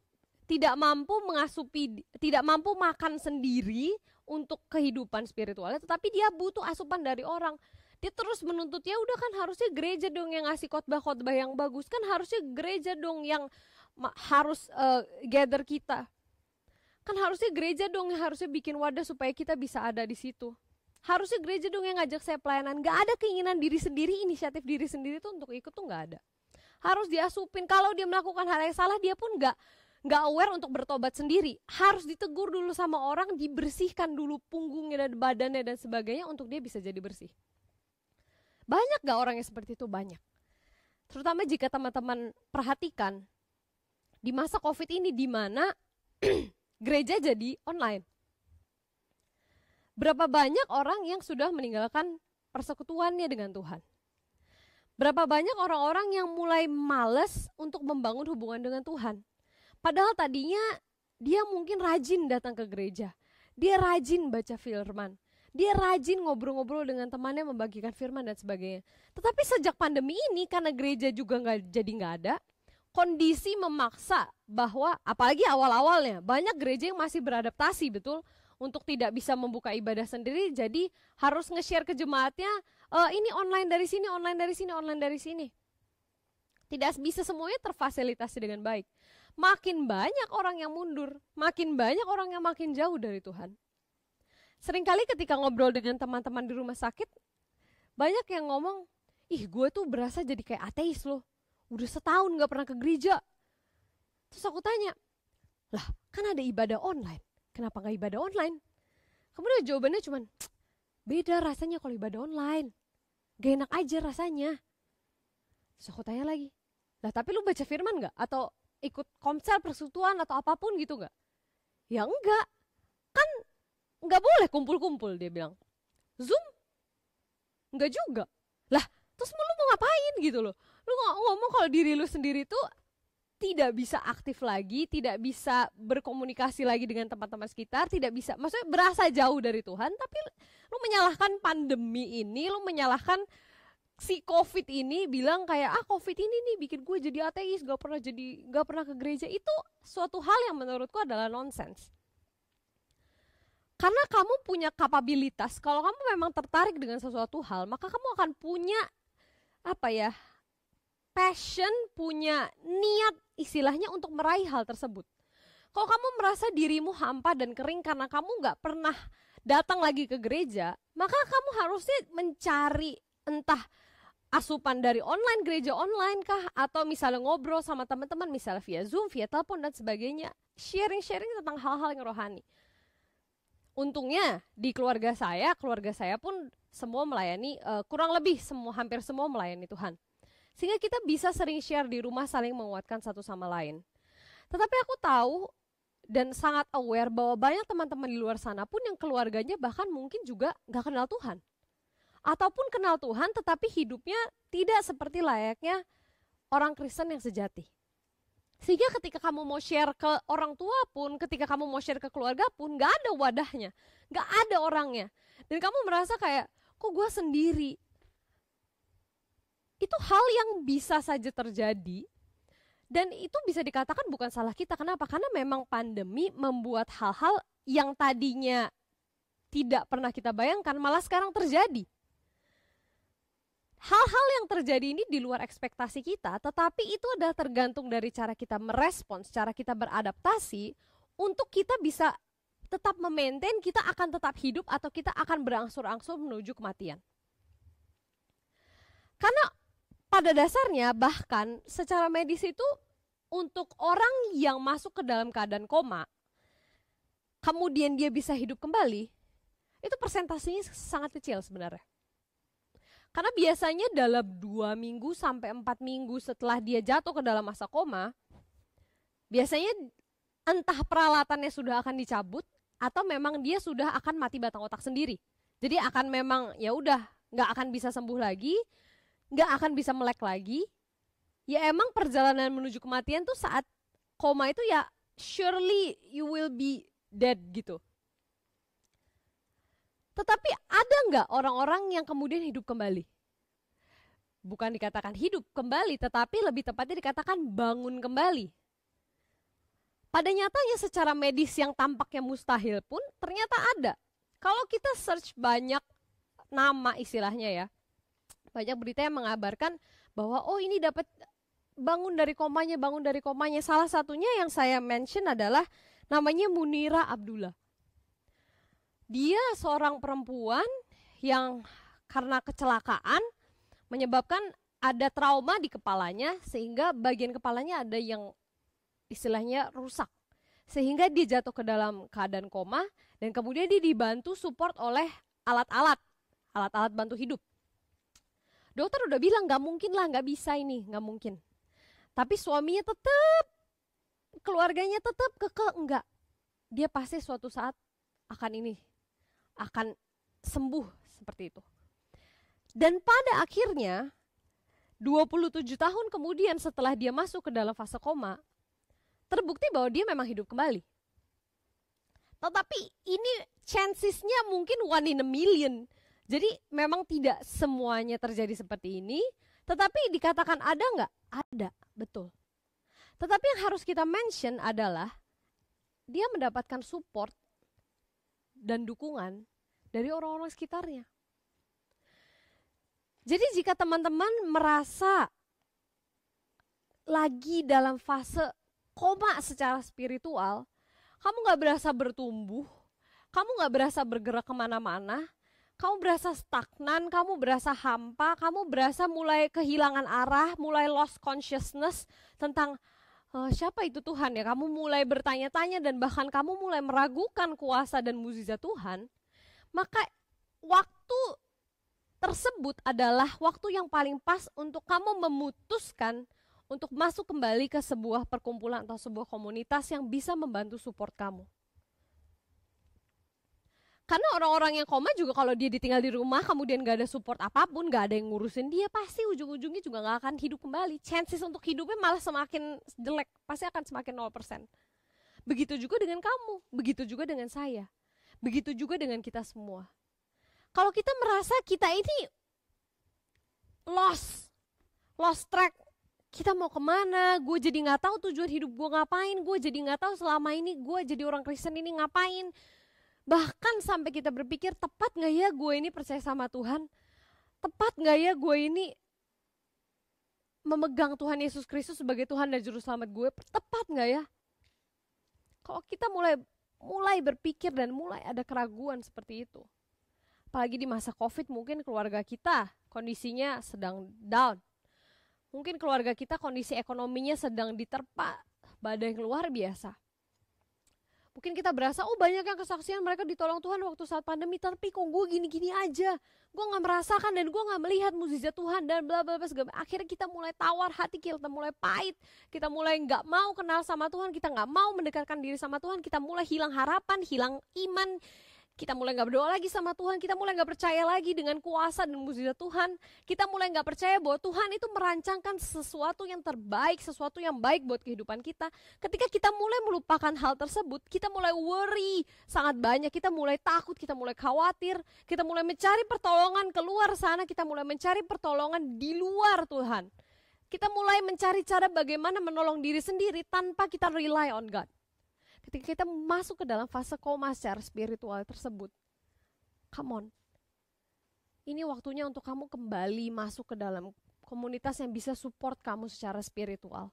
tidak mampu makan sendiri untuk kehidupan spiritualnya, tetapi dia butuh asupan dari orang. Dia terus menuntut, ya udah kan harusnya gereja dong yang ngasih khotbah-khotbah yang bagus, kan harusnya gereja dong yang harus gather kita. Kan harusnya gereja dong yang harusnya bikin wadah supaya kita bisa ada di situ. Harusnya gereja dong yang ngajak saya pelayanan. Gak ada keinginan diri sendiri, inisiatif diri sendiri tuh untuk ikut tuh gak ada. Harus diasupin. Kalau dia melakukan hal yang salah, dia pun gak aware untuk bertobat sendiri. Harus ditegur dulu sama orang, dibersihkan dulu punggungnya dan badannya dan sebagainya untuk dia bisa jadi bersih. Banyak gak orang yang seperti itu? Banyak. Terutama jika teman-teman perhatikan di masa COVID ini, di mana gereja jadi online. Berapa banyak orang yang sudah meninggalkan persekutuannya dengan Tuhan. Berapa banyak orang-orang yang mulai malas untuk membangun hubungan dengan Tuhan. Padahal tadinya dia mungkin rajin datang ke gereja. Dia rajin baca firman. Dia rajin ngobrol-ngobrol dengan temannya, membagikan firman dan sebagainya. Tetapi sejak pandemi ini, karena gereja juga nggak ada, kondisi memaksa bahwa, apalagi awal-awalnya, banyak gereja yang masih beradaptasi, betul, untuk tidak bisa membuka ibadah sendiri, jadi harus nge-share ke jemaatnya, ini online dari sini, online dari sini, online dari sini. Tidak bisa semuanya terfasilitasi dengan baik. Makin banyak orang yang mundur, makin banyak orang yang makin jauh dari Tuhan. Seringkali ketika ngobrol dengan teman-teman di rumah sakit, banyak yang ngomong, ih gue tuh berasa jadi kayak ateis loh, udah setahun gak pernah ke gereja. Terus aku tanya, lah kan ada ibadah online, kenapa gak ibadah online? Kemudian jawabannya cuman, beda rasanya kalau ibadah online, gak enak aja rasanya. Terus aku tanya lagi, lah tapi lu baca firman gak? Atau ikut komsel persekutuan atau apapun gitu gak? Ya enggak, kan gak boleh kumpul-kumpul, dia bilang. Zoom? Enggak juga. Lah terus lu mau ngapain gitu loh? Lu ngomong kalau diri lu sendiri tuh tidak bisa aktif lagi, tidak bisa berkomunikasi lagi dengan teman-teman sekitar, tidak bisa, maksudnya berasa jauh dari Tuhan, tapi lu menyalahkan pandemi ini, lu menyalahkan si COVID ini, bilang kayak COVID ini nih bikin gue jadi ateis, gak pernah ke gereja. Itu suatu hal yang menurutku adalah nonsens. Karena kamu punya kapabilitas, kalau kamu memang tertarik dengan sesuatu hal, maka kamu akan punya passion, punya niat istilahnya untuk meraih hal tersebut. Kalau kamu merasa dirimu hampa dan kering karena kamu gak pernah datang lagi ke gereja, maka kamu harusnya mencari entah asupan dari online, gereja online kah, atau misalnya ngobrol sama teman-teman, misalnya via Zoom, via telepon dan sebagainya, sharing tentang hal-hal yang rohani. Untungnya di keluarga saya pun semua melayani, hampir semua melayani Tuhan. Sehingga kita bisa sering share di rumah, saling menguatkan satu sama lain. Tetapi aku tahu dan sangat aware bahwa banyak teman-teman di luar sana pun yang keluarganya bahkan mungkin juga gak kenal Tuhan. Ataupun kenal Tuhan tetapi hidupnya tidak seperti layaknya orang Kristen yang sejati. Sehingga ketika kamu mau share ke orang tua pun, ketika kamu mau share ke keluarga pun, gak ada wadahnya, gak ada orangnya. Dan kamu merasa kayak, kok gue sendiri? Itu hal yang bisa saja terjadi. Dan itu bisa dikatakan bukan salah kita. Kenapa? Karena memang pandemi membuat hal-hal yang tadinya tidak pernah kita bayangkan, malah sekarang terjadi. Hal-hal yang terjadi ini di luar ekspektasi kita, tetapi itu adalah tergantung dari cara kita merespons, cara kita beradaptasi untuk kita bisa tetap memaintain, kita akan tetap hidup atau kita akan berangsur-angsur menuju kematian. Karena pada dasarnya bahkan secara medis itu untuk orang yang masuk ke dalam keadaan koma, kemudian dia bisa hidup kembali, itu persentasenya sangat kecil sebenarnya. Karena biasanya dalam 2 minggu sampai 4 minggu setelah dia jatuh ke dalam masa koma, biasanya entah peralatannya sudah akan dicabut atau memang dia sudah akan mati batang otak sendiri. Jadi akan memang ya udah nggak akan bisa sembuh lagi, nggak akan bisa melek lagi. Ya emang perjalanan menuju kematian tuh saat koma itu ya surely you will be dead gitu. Tetapi ada nggak orang-orang yang kemudian hidup kembali? Bukan dikatakan hidup kembali, tetapi lebih tepatnya dikatakan bangun kembali. Pada nyatanya secara medis yang tampaknya mustahil pun ternyata ada. Kalau kita search banyak nama istilahnya ya, banyak berita yang mengabarkan bahwa oh ini dapat bangun dari komanya. Salah satunya yang saya mention adalah namanya Munira Abdullah. Dia seorang perempuan yang karena kecelakaan menyebabkan ada trauma di kepalanya sehingga bagian kepalanya ada yang istilahnya rusak. Sehingga dia jatuh ke dalam keadaan koma dan kemudian dia dibantu support oleh alat-alat bantu hidup. Dokter udah bilang gak mungkin lah, gak bisa ini, gak mungkin. Tapi suaminya tetap, keluarganya tetap kekeh, enggak. Dia pasti suatu saat akan sembuh seperti itu. Dan pada akhirnya 27 tahun kemudian setelah dia masuk ke dalam fase koma, terbukti bahwa dia memang hidup kembali. Tetapi ini chancesnya mungkin 1 in a million. Jadi memang tidak semuanya terjadi seperti ini, tetapi dikatakan ada nggak? Ada, betul. Tetapi yang harus kita mention adalah dia mendapatkan support dan dukungan dari orang-orang sekitarnya. Jadi jika teman-teman merasa lagi dalam fase koma secara spiritual, kamu gak berasa bertumbuh, kamu gak berasa bergerak kemana-mana, kamu berasa stagnan, kamu berasa hampa, kamu berasa mulai kehilangan arah, mulai lost consciousness tentang siapa itu Tuhan ya, kamu mulai bertanya-tanya dan bahkan kamu mulai meragukan kuasa dan mukjizat Tuhan, maka waktu tersebut adalah waktu yang paling pas untuk kamu memutuskan untuk masuk kembali ke sebuah perkumpulan atau sebuah komunitas yang bisa membantu support kamu. Karena orang-orang yang koma juga kalau dia ditinggal di rumah kemudian gak ada support apapun, gak ada yang ngurusin dia, pasti ujung-ujungnya juga gak akan hidup kembali. Chances untuk hidupnya malah semakin jelek, pasti akan semakin 0%. Begitu juga dengan kamu, begitu juga dengan saya, begitu juga dengan kita semua. Kalau kita merasa kita ini lost track, kita mau kemana, gue jadi gak tahu tujuan hidup gue ngapain, gue jadi gak tahu selama ini gue jadi orang Kristen ini ngapain. Bahkan sampai kita berpikir, tepat gak ya gue ini percaya sama Tuhan? Tepat gak ya gue ini memegang Tuhan Yesus Kristus sebagai Tuhan dan Juru Selamat gue? Tepat gak ya? Kalau kita mulai berpikir dan mulai ada keraguan seperti itu. Apalagi di masa COVID mungkin keluarga kita kondisinya sedang down. Mungkin keluarga kita kondisi ekonominya sedang diterpa badai yang luar biasa. Mungkin kita berasa, oh banyak yang kesaksian mereka ditolong Tuhan waktu saat pandemi, tapi kok gue gini-gini aja. Gue gak merasakan dan gue gak melihat mukjizat Tuhan dan bla bla bla segala. Akhirnya kita mulai tawar hati, kita mulai pahit, kita mulai gak mau kenal sama Tuhan, kita gak mau mendekatkan diri sama Tuhan, kita mulai hilang harapan, hilang iman. Kita mulai gak berdoa lagi sama Tuhan, kita mulai gak percaya lagi dengan kuasa dan mukjizat Tuhan. Kita mulai gak percaya bahwa Tuhan itu merancangkan sesuatu yang terbaik, sesuatu yang baik buat kehidupan kita. Ketika kita mulai melupakan hal tersebut, kita mulai worry sangat banyak, kita mulai takut, kita mulai khawatir, kita mulai mencari pertolongan keluar sana, kita mulai mencari pertolongan di luar Tuhan. Kita mulai mencari cara bagaimana menolong diri sendiri tanpa kita rely on God. Ketika kita masuk ke dalam fase koma secara spiritual tersebut, come on. Ini waktunya untuk kamu kembali masuk ke dalam komunitas yang bisa support kamu secara spiritual.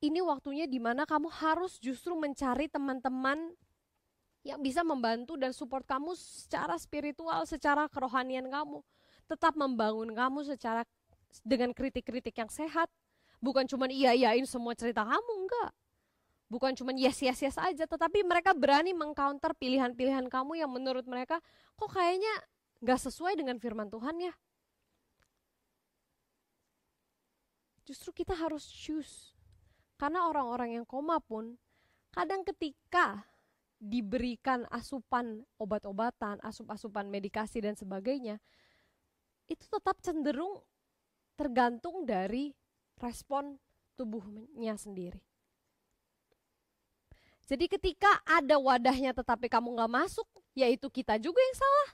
Ini waktunya di mana kamu harus justru mencari teman-teman yang bisa membantu dan support kamu secara spiritual, secara kerohanian kamu. Tetap membangun kamu secara dengan kritik-kritik yang sehat. Bukan cuma iya-iyain semua cerita kamu, enggak. Bukan cuma yes aja, tetapi mereka berani mengcounter pilihan-pilihan kamu yang menurut mereka kok kayaknya gak sesuai dengan firman Tuhan ya. Justru kita harus choose. Karena orang-orang yang koma pun kadang ketika diberikan asupan obat-obatan, asup-asupan medikasi dan sebagainya, itu tetap cenderung tergantung dari respon tubuhnya sendiri. Jadi ketika ada wadahnya tetapi kamu gak masuk, yaitu kita juga yang salah.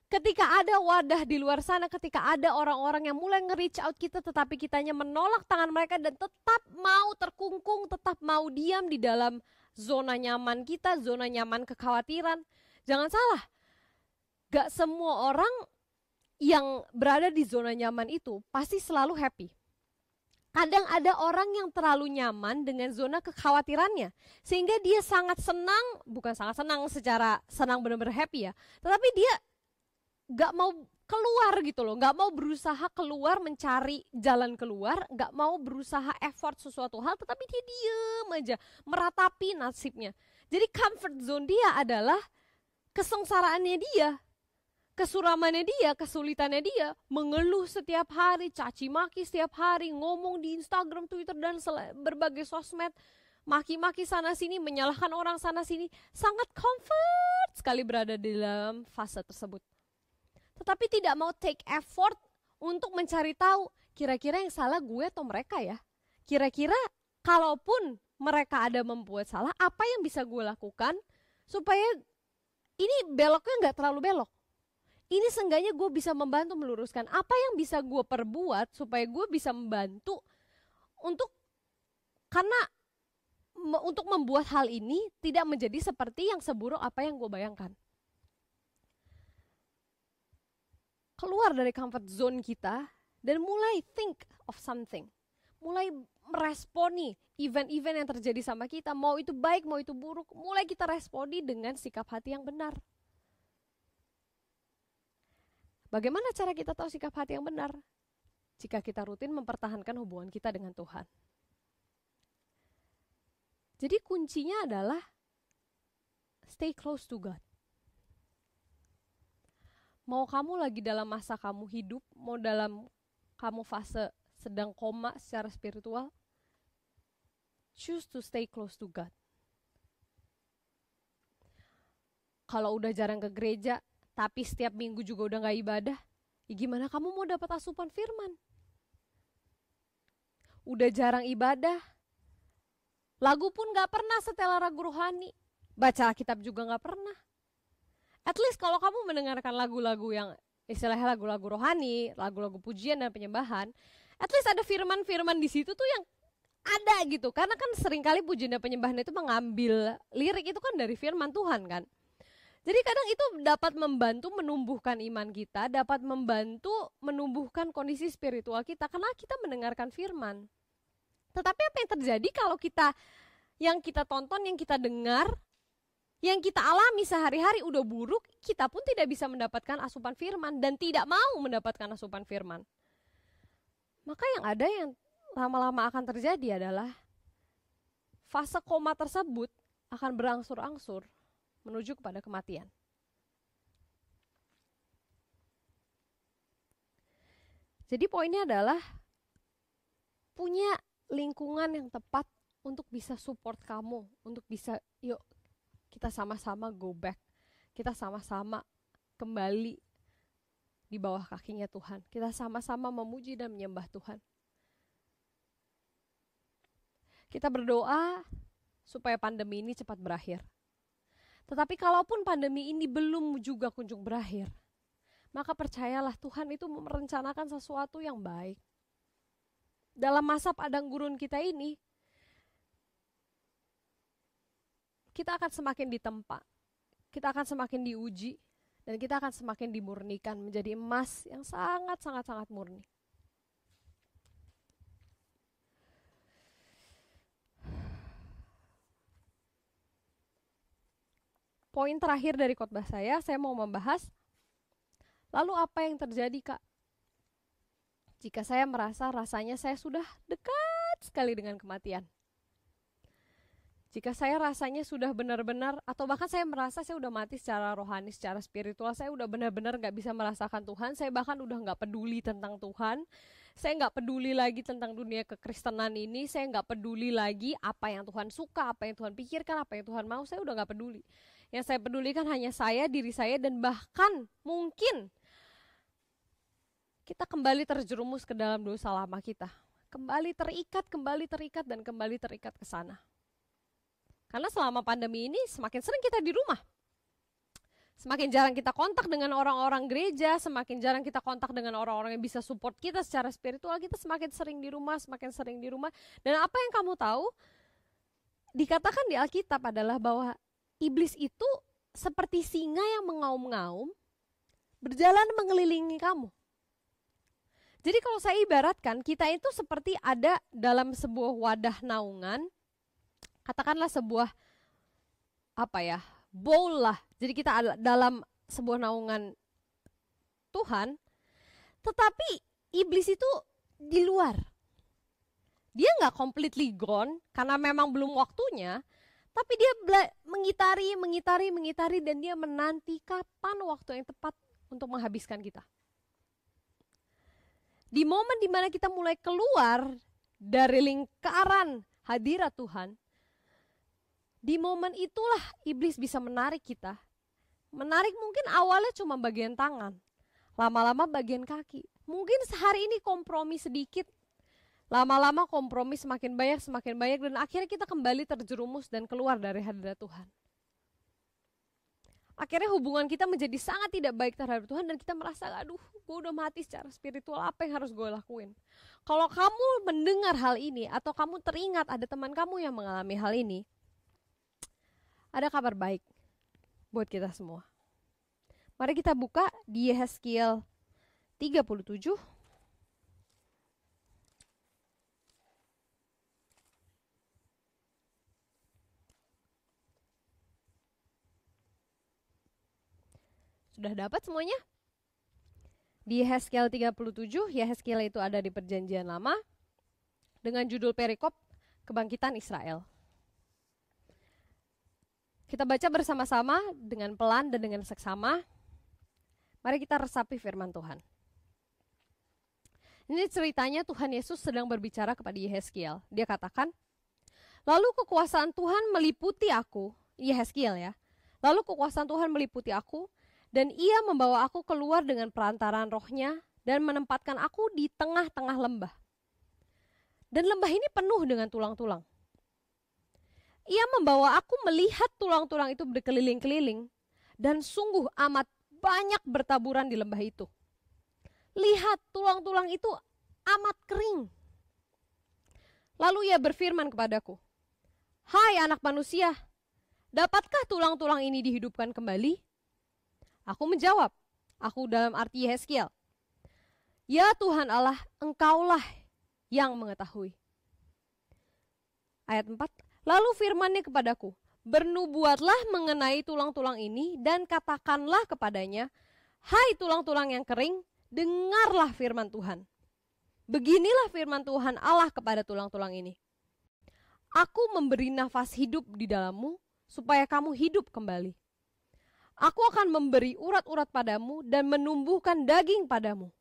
Ketika ada wadah di luar sana, ketika ada orang-orang yang mulai nge-reach out kita tetapi kitanya menolak tangan mereka dan tetap mau terkungkung, tetap mau diam di dalam zona nyaman kita, zona nyaman kekhawatiran. Jangan salah, gak semua orang yang berada di zona nyaman itu pasti selalu happy. Kadang ada orang yang terlalu nyaman dengan zona kekhawatirannya. Sehingga dia sangat senang, bukan sangat senang secara senang benar-benar happy ya. Tetapi dia gak mau keluar gitu loh. Gak mau berusaha keluar, mencari jalan keluar. Gak mau berusaha effort sesuatu hal, tetapi dia diem aja. Meratapi nasibnya. Jadi comfort zone dia adalah kesengsaraannya dia. Kesuramannya dia, kesulitannya dia, mengeluh setiap hari, caci maki setiap hari, ngomong di Instagram, Twitter, dan berbagai sosmed, maki-maki sana sini, menyalahkan orang sana sini, sangat comfort sekali berada di dalam fase tersebut. Tetapi tidak mau take effort untuk mencari tahu, kira-kira yang salah gue atau mereka ya? Kira-kira kalaupun mereka ada membuat salah, apa yang bisa gue lakukan supaya ini beloknya nggak terlalu belok? Ini seenggaknya gue bisa membantu meluruskan. Apa yang bisa gue perbuat supaya gue bisa membantu untuk membuat hal ini tidak menjadi seperti yang seburuk apa yang gue bayangkan. Keluar dari comfort zone kita dan mulai think of something. Mulai meresponi event-event yang terjadi sama kita. Mau itu baik, mau itu buruk. Mulai kita responi dengan sikap hati yang benar. Bagaimana cara kita tahu sikap hati yang benar? Jika kita rutin mempertahankan hubungan kita dengan Tuhan. Jadi kuncinya adalah stay close to God. Mau kamu lagi dalam masa kamu hidup, mau dalam kamu fase sedang koma secara spiritual, choose to stay close to God. Kalau udah jarang ke gereja, tapi setiap minggu juga udah gak ibadah, ya gimana kamu mau dapat asupan firman? Udah jarang ibadah, lagu pun gak pernah setelah lagu rohani, baca Alkitab juga gak pernah. At least kalau kamu mendengarkan lagu-lagu yang istilahnya lagu-lagu rohani, lagu-lagu pujian dan penyembahan, at least ada firman-firman di situ tuh yang ada gitu. Karena kan seringkali pujian dan penyembahan itu mengambil lirik itu kan dari firman Tuhan kan. Jadi kadang itu dapat membantu menumbuhkan iman kita, dapat membantu menumbuhkan kondisi spiritual kita karena kita mendengarkan firman. Tetapi apa yang terjadi kalau yang kita tonton, yang kita dengar, yang kita alami sehari-hari udah buruk, kita pun tidak bisa mendapatkan asupan firman dan tidak mau mendapatkan asupan firman. Maka yang lama-lama akan terjadi adalah fase koma tersebut akan berangsur-angsur menuju kepada kematian. Jadi poinnya adalah punya lingkungan yang tepat untuk bisa support kamu, untuk bisa yuk kita sama-sama go back, kita sama-sama kembali di bawah kakinya Tuhan, kita sama-sama memuji dan menyembah Tuhan. Kita berdoa supaya pandemi ini cepat berakhir. Tetapi kalaupun pandemi ini belum juga kunjung berakhir, maka percayalah Tuhan itu merencanakan sesuatu yang baik. Dalam masa padang gurun kita ini, kita akan semakin ditempa, kita akan semakin diuji, dan kita akan semakin dimurnikan menjadi emas yang sangat-sangat murni. Poin terakhir dari khotbah saya mau membahas, lalu apa yang terjadi Kak? Jika saya merasa rasanya saya sudah dekat sekali dengan kematian. Jika saya rasanya sudah benar-benar, atau bahkan saya merasa saya udah mati secara rohani, secara spiritual, saya udah benar-benar gak bisa merasakan Tuhan, saya bahkan udah gak peduli tentang Tuhan, saya gak peduli lagi tentang dunia kekristenan ini, saya gak peduli lagi apa yang Tuhan suka, apa yang Tuhan pikirkan, apa yang Tuhan mau, saya udah gak peduli. Yang saya pedulikan hanya saya, diri saya, dan bahkan mungkin kita kembali terjerumus ke dalam dosa lama kita. Kembali terikat, dan kembali terikat ke sana. Karena selama pandemi ini semakin sering kita di rumah. Semakin jarang kita kontak dengan orang-orang gereja, semakin jarang kita kontak dengan orang-orang yang bisa support kita secara spiritual, kita semakin sering di rumah, semakin sering di rumah. Dan apa yang kamu tahu, dikatakan di Alkitab adalah bahwa iblis itu seperti singa yang mengaum-ngaum, berjalan mengelilingi kamu. Jadi kalau saya ibaratkan, kita itu seperti ada dalam sebuah wadah naungan, katakanlah sebuah bowl lah. Jadi kita ada dalam sebuah naungan Tuhan, tetapi iblis itu di luar. Dia nggak completely gone karena memang belum waktunya, tapi dia mengitari dan dia menanti kapan waktu yang tepat untuk menghabiskan kita. Di momen dimana kita mulai keluar dari lingkaran hadirat Tuhan, di momen itulah iblis bisa menarik kita. Menarik mungkin awalnya cuma bagian tangan, lama-lama bagian kaki. Mungkin sehari ini kompromi sedikit, lama-lama kompromi semakin banyak, dan akhirnya kita kembali terjerumus dan keluar dari hadirat Tuhan. Akhirnya hubungan kita menjadi sangat tidak baik terhadap Tuhan dan kita merasa, aduh, gue udah mati secara spiritual, apa yang harus gue lakuin? Kalau kamu mendengar hal ini atau kamu teringat ada teman kamu yang mengalami hal ini, ada kabar baik buat kita semua. Mari kita buka di Yehezkiel 37. Sudah dapat semuanya? Di Yehezkiel 37, Yehezkiel itu ada di Perjanjian Lama dengan judul perikop Kebangkitan Israel. Kita baca bersama-sama dengan pelan dan dengan seksama. Mari kita resapi firman Tuhan. Ini ceritanya Tuhan Yesus sedang berbicara kepada Yehezkiel. Dia katakan, lalu kekuasaan Tuhan meliputi aku, Yehezkiel ya. Lalu kekuasaan Tuhan meliputi aku, dan ia membawa aku keluar dengan perantaraan rohnya dan menempatkan aku di tengah-tengah lembah. Dan lembah ini penuh dengan tulang-tulang. Ia membawa aku melihat tulang-tulang itu berkeliling-keliling dan sungguh amat banyak bertaburan di lembah itu. Lihat, tulang-tulang itu amat kering. Lalu ia berfirman kepadaku, hai anak manusia, dapatkah tulang-tulang ini dihidupkan kembali? Aku menjawab, aku dalam arti Yehezkiel, ya Tuhan Allah, engkaulah yang mengetahui. Ayat 4, lalu firman-Nya kepadaku, bernubuatlah mengenai tulang-tulang ini dan katakanlah kepadanya, hai tulang-tulang yang kering, dengarlah firman Tuhan. Beginilah firman Tuhan Allah kepada tulang-tulang ini. Aku memberi nafas hidup di dalammu supaya kamu hidup kembali. Aku akan memberi urat-urat padamu dan menumbuhkan daging padamu.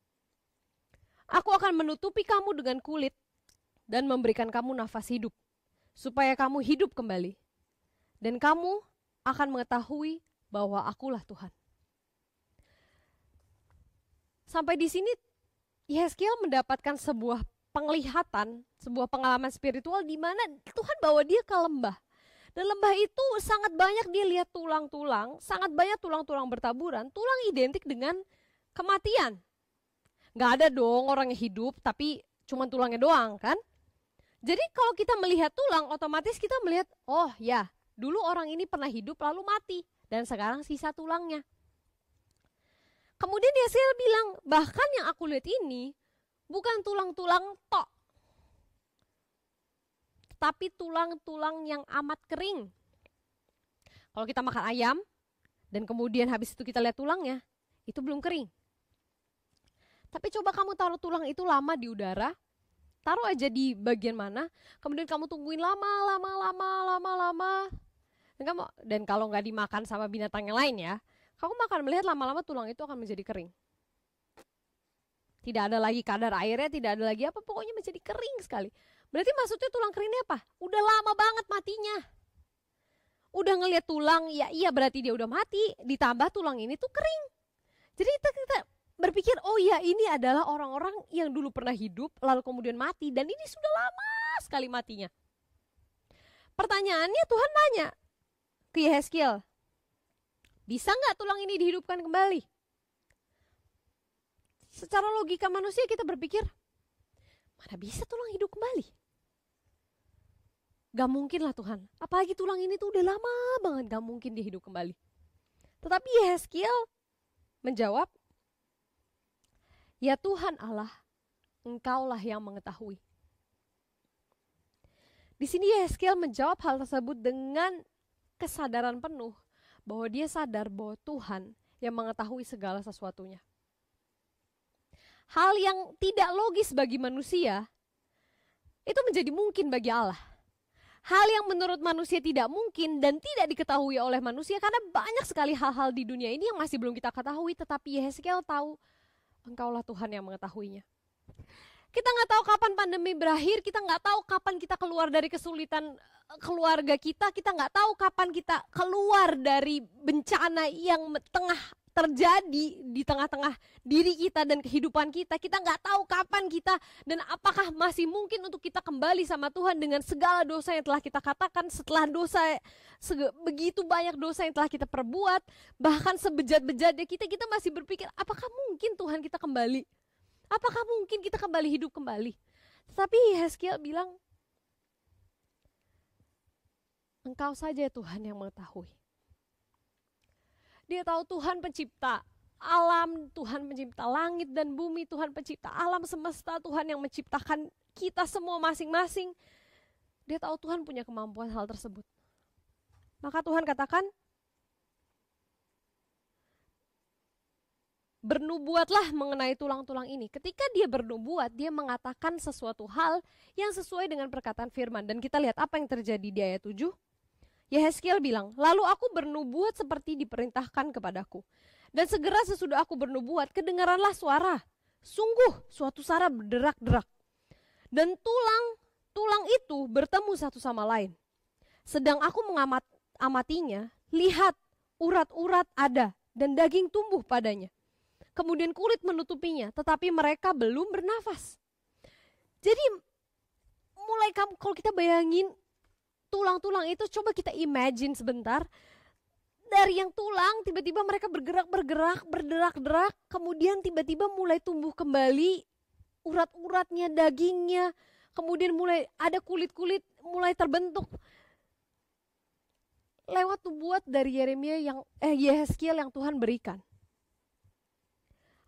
Aku akan menutupi kamu dengan kulit dan memberikan kamu nafas hidup, supaya kamu hidup kembali. Dan kamu akan mengetahui bahwa akulah Tuhan. Sampai di sini Yehezkiel mendapatkan sebuah penglihatan, sebuah pengalaman spiritual di mana Tuhan bawa dia ke lembah. Dan lembah itu sangat banyak dia lihat tulang-tulang, sangat banyak tulang-tulang bertaburan. Tulang identik dengan kematian. Gak ada dong orang yang hidup tapi cuma tulangnya doang kan. Jadi kalau kita melihat tulang, otomatis kita melihat, oh ya, dulu orang ini pernah hidup lalu mati. Dan sekarang sisa tulangnya. Kemudian Yehezkiel bilang, bahkan yang aku lihat ini bukan tulang-tulang tok, tapi tulang-tulang yang amat kering. Kalau kita makan ayam, dan kemudian habis itu kita lihat tulangnya, itu belum kering. Tapi coba kamu taruh tulang itu lama di udara, taruh aja di bagian mana, kemudian kamu tungguin lama. Dan kalau nggak dimakan sama binatang yang lain ya, kamu akan melihat lama-lama tulang itu akan menjadi kering. Tidak ada lagi kadar airnya, tidak ada lagi apa, pokoknya menjadi kering sekali. Berarti maksudnya tulang keringnya apa? Udah lama banget matinya. Udah ngelihat tulang, ya iya berarti dia udah mati, ditambah tulang ini tuh kering. Jadi kita berpikir, oh ya ini adalah orang-orang yang dulu pernah hidup, lalu kemudian mati, dan ini sudah lama sekali matinya. Pertanyaannya Tuhan nanya ke Yehezkiel, bisa nggak tulang ini dihidupkan kembali? Secara logika manusia kita berpikir, mana bisa tulang hidup kembali? Gak mungkin lah Tuhan, apalagi tulang ini tuh udah lama banget, gak mungkin dia hidup kembali. Tetapi Yehezkiel menjawab, ya Tuhan Allah, Engkaulah yang mengetahui. Di sini Yehezkiel menjawab hal tersebut dengan kesadaran penuh bahwa dia sadar bahwa Tuhan yang mengetahui segala sesuatunya. Hal yang tidak logis bagi manusia itu menjadi mungkin bagi Allah. Hal yang menurut manusia tidak mungkin dan tidak diketahui oleh manusia, karena banyak sekali hal-hal di dunia ini yang masih belum kita ketahui, tetapi Yehezkiel tahu Engkaulah Tuhan yang mengetahuinya. Kita nggak tahu kapan pandemi berakhir, kita nggak tahu kapan kita keluar dari kesulitan keluarga kita nggak tahu kapan kita keluar dari bencana yang tengah terjadi di tengah-tengah diri kita dan kehidupan kita nggak tahu kapan kita dan apakah masih mungkin untuk kita kembali sama Tuhan dengan segala dosa yang telah kita katakan, setelah dosa, begitu banyak dosa yang telah kita perbuat, bahkan sebejat-bejatnya kita masih berpikir, apakah mungkin Tuhan kita kembali? Apakah mungkin kita kembali hidup kembali? Tetapi Yehezkiel bilang, Engkau saja Tuhan yang mengetahui. Dia tahu Tuhan pencipta alam, Tuhan pencipta langit dan bumi, Tuhan pencipta alam semesta, Tuhan yang menciptakan kita semua masing-masing. Dia tahu Tuhan punya kemampuan hal tersebut. Maka Tuhan katakan, bernubuatlah mengenai tulang-tulang ini. Ketika dia bernubuat, dia mengatakan sesuatu hal yang sesuai dengan perkataan firman. Dan kita lihat apa yang terjadi di ayat 7. Yehezkiel bilang, lalu aku bernubuat seperti diperintahkan kepadaku. Dan segera sesudah aku bernubuat, kedengaranlah suara. Sungguh suatu suara berderak-derak. Dan tulang itu bertemu satu sama lain. Sedang aku mengamatinya, lihat urat-urat ada dan daging tumbuh padanya. Kemudian kulit menutupinya, tetapi mereka belum bernafas. Jadi mulai kalau kita bayangin tulang-tulang itu, coba kita imagine sebentar. Dari yang tulang, tiba-tiba mereka berderak-derak, kemudian tiba-tiba mulai tumbuh kembali urat-uratnya, dagingnya, kemudian mulai ada kulit-kulit mulai terbentuk. Lewat nubuat dari Yehezkiel yang Tuhan berikan.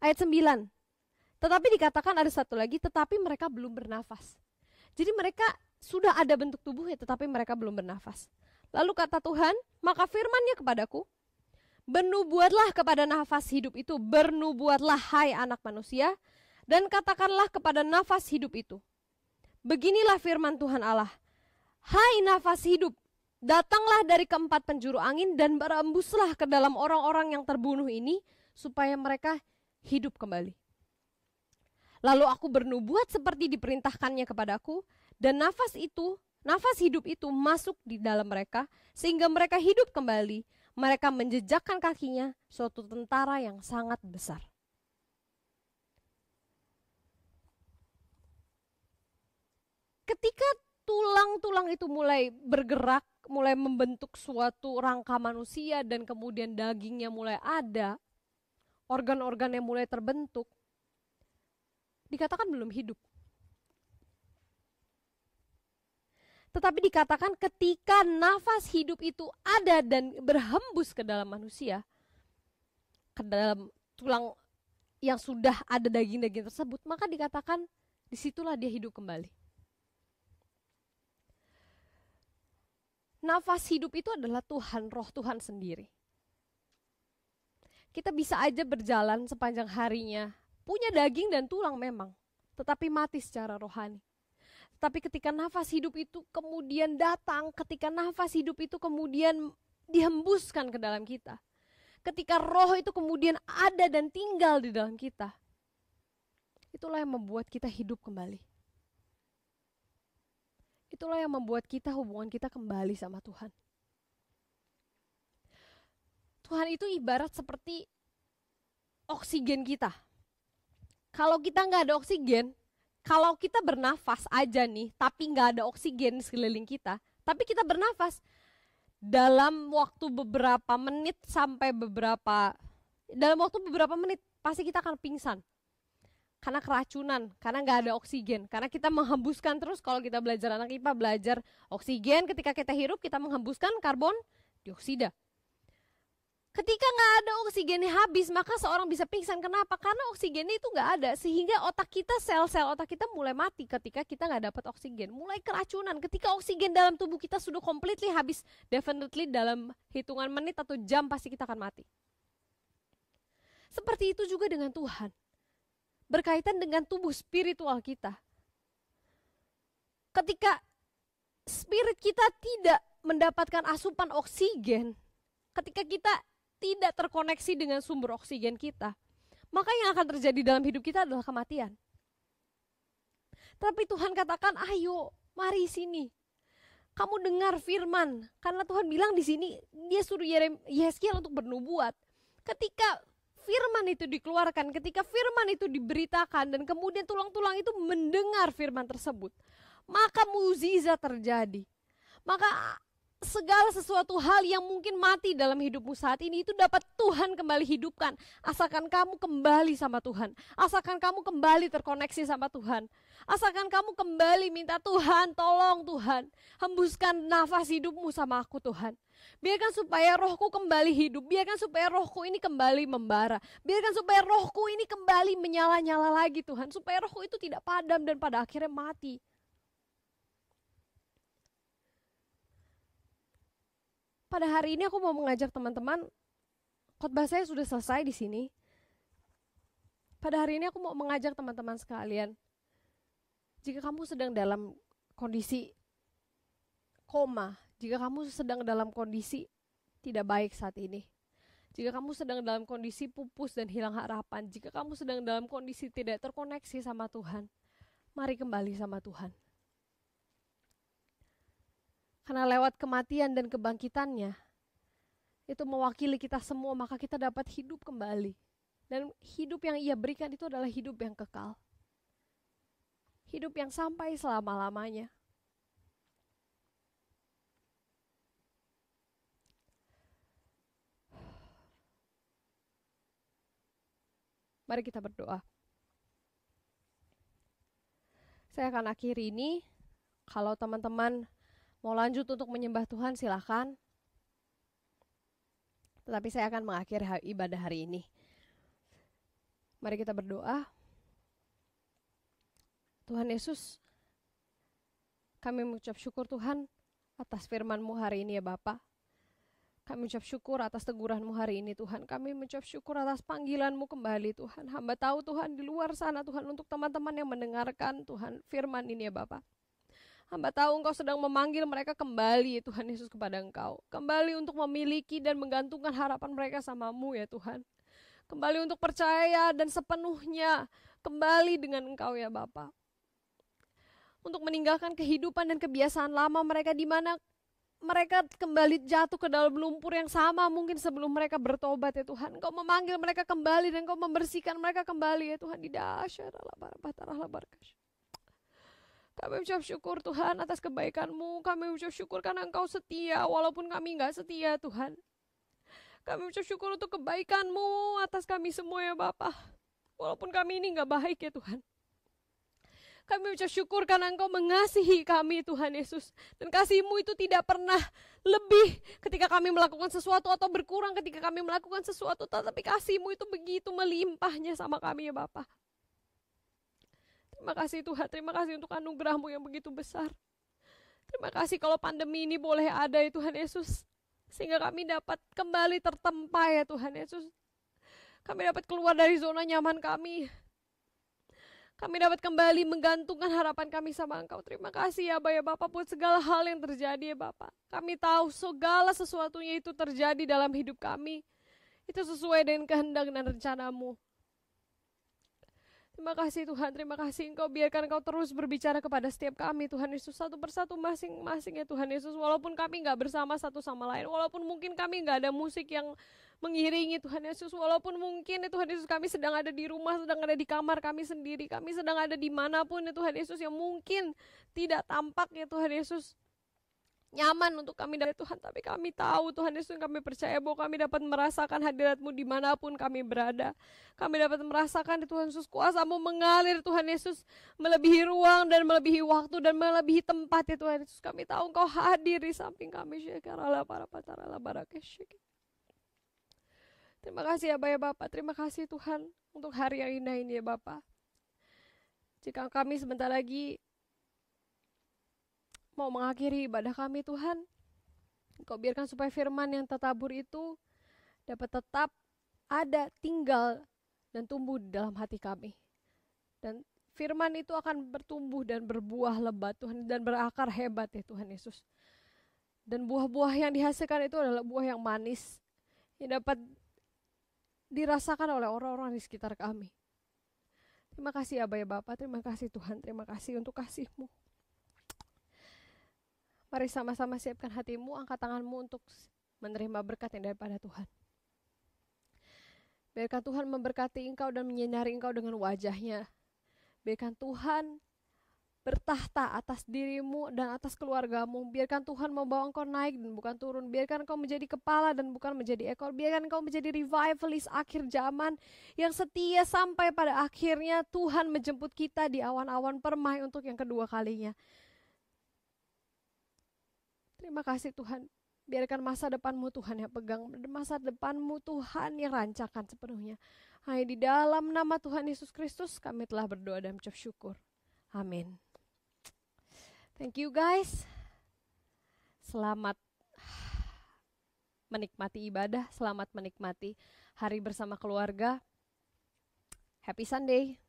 Ayat 9. Tetapi dikatakan ada satu lagi, tetapi mereka belum bernafas. Jadi mereka sudah ada bentuk tubuhnya, tetapi mereka belum bernafas. Lalu kata Tuhan, maka firman-Nya kepadaku, bernubuatlah kepada nafas hidup itu, bernubuatlah hai anak manusia, dan katakanlah kepada nafas hidup itu. Beginilah firman Tuhan Allah, hai nafas hidup, datanglah dari keempat penjuru angin dan berembuslah ke dalam orang-orang yang terbunuh ini, supaya mereka hidup kembali. Lalu aku bernubuat seperti diperintahkannya kepadaku, dan nafas hidup itu masuk di dalam mereka, sehingga mereka hidup kembali. Mereka menjejakkan kakinya, suatu tentara yang sangat besar. Ketika tulang-tulang itu mulai bergerak, mulai membentuk suatu rangka manusia, dan kemudian dagingnya mulai ada, organ-organnya mulai terbentuk, dikatakan belum hidup. Tetapi dikatakan ketika nafas hidup itu ada dan berhembus ke dalam manusia, ke dalam tulang yang sudah ada daging-daging tersebut, maka dikatakan disitulah dia hidup kembali. Nafas hidup itu adalah Tuhan, roh Tuhan sendiri. Kita bisa aja berjalan sepanjang harinya, punya daging dan tulang memang, tetapi mati secara rohani. Tapi ketika nafas hidup itu kemudian datang, ketika nafas hidup itu kemudian dihembuskan ke dalam kita, ketika roh itu kemudian ada dan tinggal di dalam kita, itulah yang membuat kita hidup kembali. Itulah yang membuat kita hubungan kita kembali sama Tuhan. Tuhan itu ibarat seperti oksigen kita. Kalau kita nggak ada oksigen, kalau kita bernafas aja nih, tapi nggak ada oksigen di sekeliling kita, Tapi kita bernafas dalam waktu beberapa menit dalam waktu beberapa menit pasti kita akan pingsan. Karena keracunan, karena nggak ada oksigen. Karena kita menghembuskan terus, kalau kita belajar anak IPA, belajar oksigen, ketika kita hirup kita menghembuskan karbon dioksida. Ketika nggak ada oksigennya habis, maka seorang bisa pingsan. Kenapa? Karena oksigennya itu nggak ada, sehingga otak kita, sel-sel otak kita mulai mati ketika kita nggak dapat oksigen. Mulai keracunan, ketika oksigen dalam tubuh kita sudah completely habis, definitely dalam hitungan menit atau jam pasti kita akan mati. Seperti itu juga dengan Tuhan. Berkaitan dengan tubuh spiritual kita. Ketika spirit kita tidak mendapatkan asupan oksigen, ketika kita tidak terkoneksi dengan sumber oksigen kita, maka yang akan terjadi dalam hidup kita adalah kematian. Tapi Tuhan katakan, ayo, mari sini. Kamu dengar firman, karena Tuhan bilang di sini, dia suruh Yeskiel untuk bernubuat. Ketika firman itu dikeluarkan, ketika firman itu diberitakan, dan kemudian tulang-tulang itu mendengar firman tersebut, maka mukjizat terjadi. Maka segala sesuatu hal yang mungkin mati dalam hidupmu saat ini itu dapat Tuhan kembali hidupkan. Asalkan kamu kembali sama Tuhan. Asalkan kamu kembali terkoneksi sama Tuhan. Asalkan kamu kembali minta Tuhan, tolong Tuhan. Hembuskan nafas hidupmu sama aku Tuhan. Biarkan supaya rohku kembali hidup. Biarkan supaya rohku ini kembali membara. Biarkan supaya rohku ini kembali menyala-nyala lagi Tuhan. Supaya rohku itu tidak padam dan pada akhirnya mati. Pada hari ini aku mau mengajak teman-teman, khotbah saya sudah selesai di sini. Pada hari ini aku mau mengajak teman-teman sekalian, jika kamu sedang dalam kondisi koma, jika kamu sedang dalam kondisi tidak baik saat ini, jika kamu sedang dalam kondisi pupus dan hilang harapan, jika kamu sedang dalam kondisi tidak terkoneksi sama Tuhan, mari kembali sama Tuhan. Karena lewat kematian dan kebangkitannya, itu mewakili kita semua, maka kita dapat hidup kembali. Dan hidup yang Ia berikan itu adalah hidup yang kekal. Hidup yang sampai selama-lamanya. Mari kita berdoa. Saya akan akhiri ini. Kalau teman-teman mau lanjut untuk menyembah Tuhan, silakan. Tetapi saya akan mengakhiri ibadah hari ini. Mari kita berdoa. Tuhan Yesus, kami mengucap syukur Tuhan atas firman-Mu hari ini ya Bapa. Kami mengucap syukur atas teguran-Mu hari ini Tuhan. Kami mengucap syukur atas panggilan-Mu kembali Tuhan. Hamba tahu Tuhan di luar sana Tuhan, untuk teman-teman yang mendengarkan Tuhan firman ini ya Bapa. Hamba tahu Engkau sedang memanggil mereka kembali Tuhan Yesus kepada Engkau. Kembali untuk memiliki dan menggantungkan harapan mereka sama-Mu ya Tuhan. Kembali untuk percaya dan sepenuhnya kembali dengan Engkau ya Bapa. Untuk meninggalkan kehidupan dan kebiasaan lama mereka, di mana mereka kembali jatuh ke dalam lumpur yang sama mungkin sebelum mereka bertobat ya Tuhan. Engkau memanggil mereka kembali dan Engkau membersihkan mereka kembali ya Tuhan. Di dasyarallah barabatarallah barakash. Kami ucap syukur Tuhan atas kebaikan-Mu. Kami ucap syukur karena Engkau setia walaupun kami gak setia Tuhan. Kami ucap syukur untuk kebaikan-Mu atas kami semua ya Bapa. Walaupun kami ini gak baik ya Tuhan. Kami ucap syukur karena Engkau mengasihi kami Tuhan Yesus. Dan kasih-Mu itu tidak pernah lebih ketika kami melakukan sesuatu atau berkurang ketika kami melakukan sesuatu. Tetapi kasih-Mu itu begitu melimpahnya sama kami ya Bapa. Terima kasih Tuhan, terima kasih untuk anugerah-Mu yang begitu besar. Terima kasih kalau pandemi ini boleh ada ya Tuhan Yesus. Sehingga kami dapat kembali tertempa ya Tuhan Yesus. Kami dapat keluar dari zona nyaman kami. Kami dapat kembali menggantungkan harapan kami sama Engkau. Terima kasih ya Bapa buat segala hal yang terjadi ya Bapa. Kami tahu segala sesuatunya itu terjadi dalam hidup kami. Itu sesuai dengan kehendak dan rencana-Mu. Terima kasih Tuhan, terima kasih Engkau biarkan Engkau terus berbicara kepada setiap kami Tuhan Yesus, satu persatu masing-masing ya Tuhan Yesus. Walaupun kami gak bersama satu sama lain, walaupun mungkin kami gak ada musik yang mengiringi Tuhan Yesus, walaupun mungkin ya Tuhan Yesus kami sedang ada di rumah, sedang ada di kamar kami sendiri, kami sedang ada dimanapun ya Tuhan Yesus yang mungkin tidak tampak ya Tuhan Yesus. nyaman untuk kami dari Tuhan, tapi kami tahu Tuhan Yesus, kami percaya bahwa kami dapat merasakan hadirat-Mu dimanapun kami berada. Kami dapat merasakan Tuhan Yesus, kuasa-Mu mengalir Tuhan Yesus, melebihi ruang dan melebihi waktu dan melebihi tempat ya Tuhan Yesus. Kami tahu Engkau hadir di samping kami. Terima kasih ya Bapak, terima kasih Tuhan untuk hari yang indah ini ya Bapak. Jika kami sebentar lagi mau mengakhiri ibadah kami Tuhan, Engkau biarkan supaya firman yang tertabur itu dapat tetap ada, tinggal, dan tumbuh di dalam hati kami. Dan firman itu akan bertumbuh dan berbuah lebat Tuhan, dan berakar hebat ya Tuhan Yesus. Dan buah-buah yang dihasilkan itu adalah buah yang manis, yang dapat dirasakan oleh orang-orang di sekitar kami. Terima kasih ya Bapak, terima kasih Tuhan, terima kasih untuk kasih-Mu. Mari sama-sama siapkan hatimu, angkat tanganmu untuk menerima berkat yang daripada Tuhan. Biarkan Tuhan memberkati engkau dan menyinari engkau dengan wajahnya. Biarkan Tuhan bertahta atas dirimu dan atas keluargamu. Biarkan Tuhan membawa engkau naik dan bukan turun. Biarkan engkau menjadi kepala dan bukan menjadi ekor. Biarkan engkau menjadi revivalist akhir zaman yang setia sampai pada akhirnya Tuhan menjemput kita di awan-awan permai untuk yang kedua kalinya. Terima kasih Tuhan, biarkan masa depanmu Tuhan yang pegang, masa depanmu Tuhan yang rancangkan sepenuhnya. Hanya di dalam nama Tuhan Yesus Kristus kami telah berdoa dan mengucap syukur. Amin. Thank you guys. Selamat menikmati ibadah, selamat menikmati hari bersama keluarga. Happy Sunday.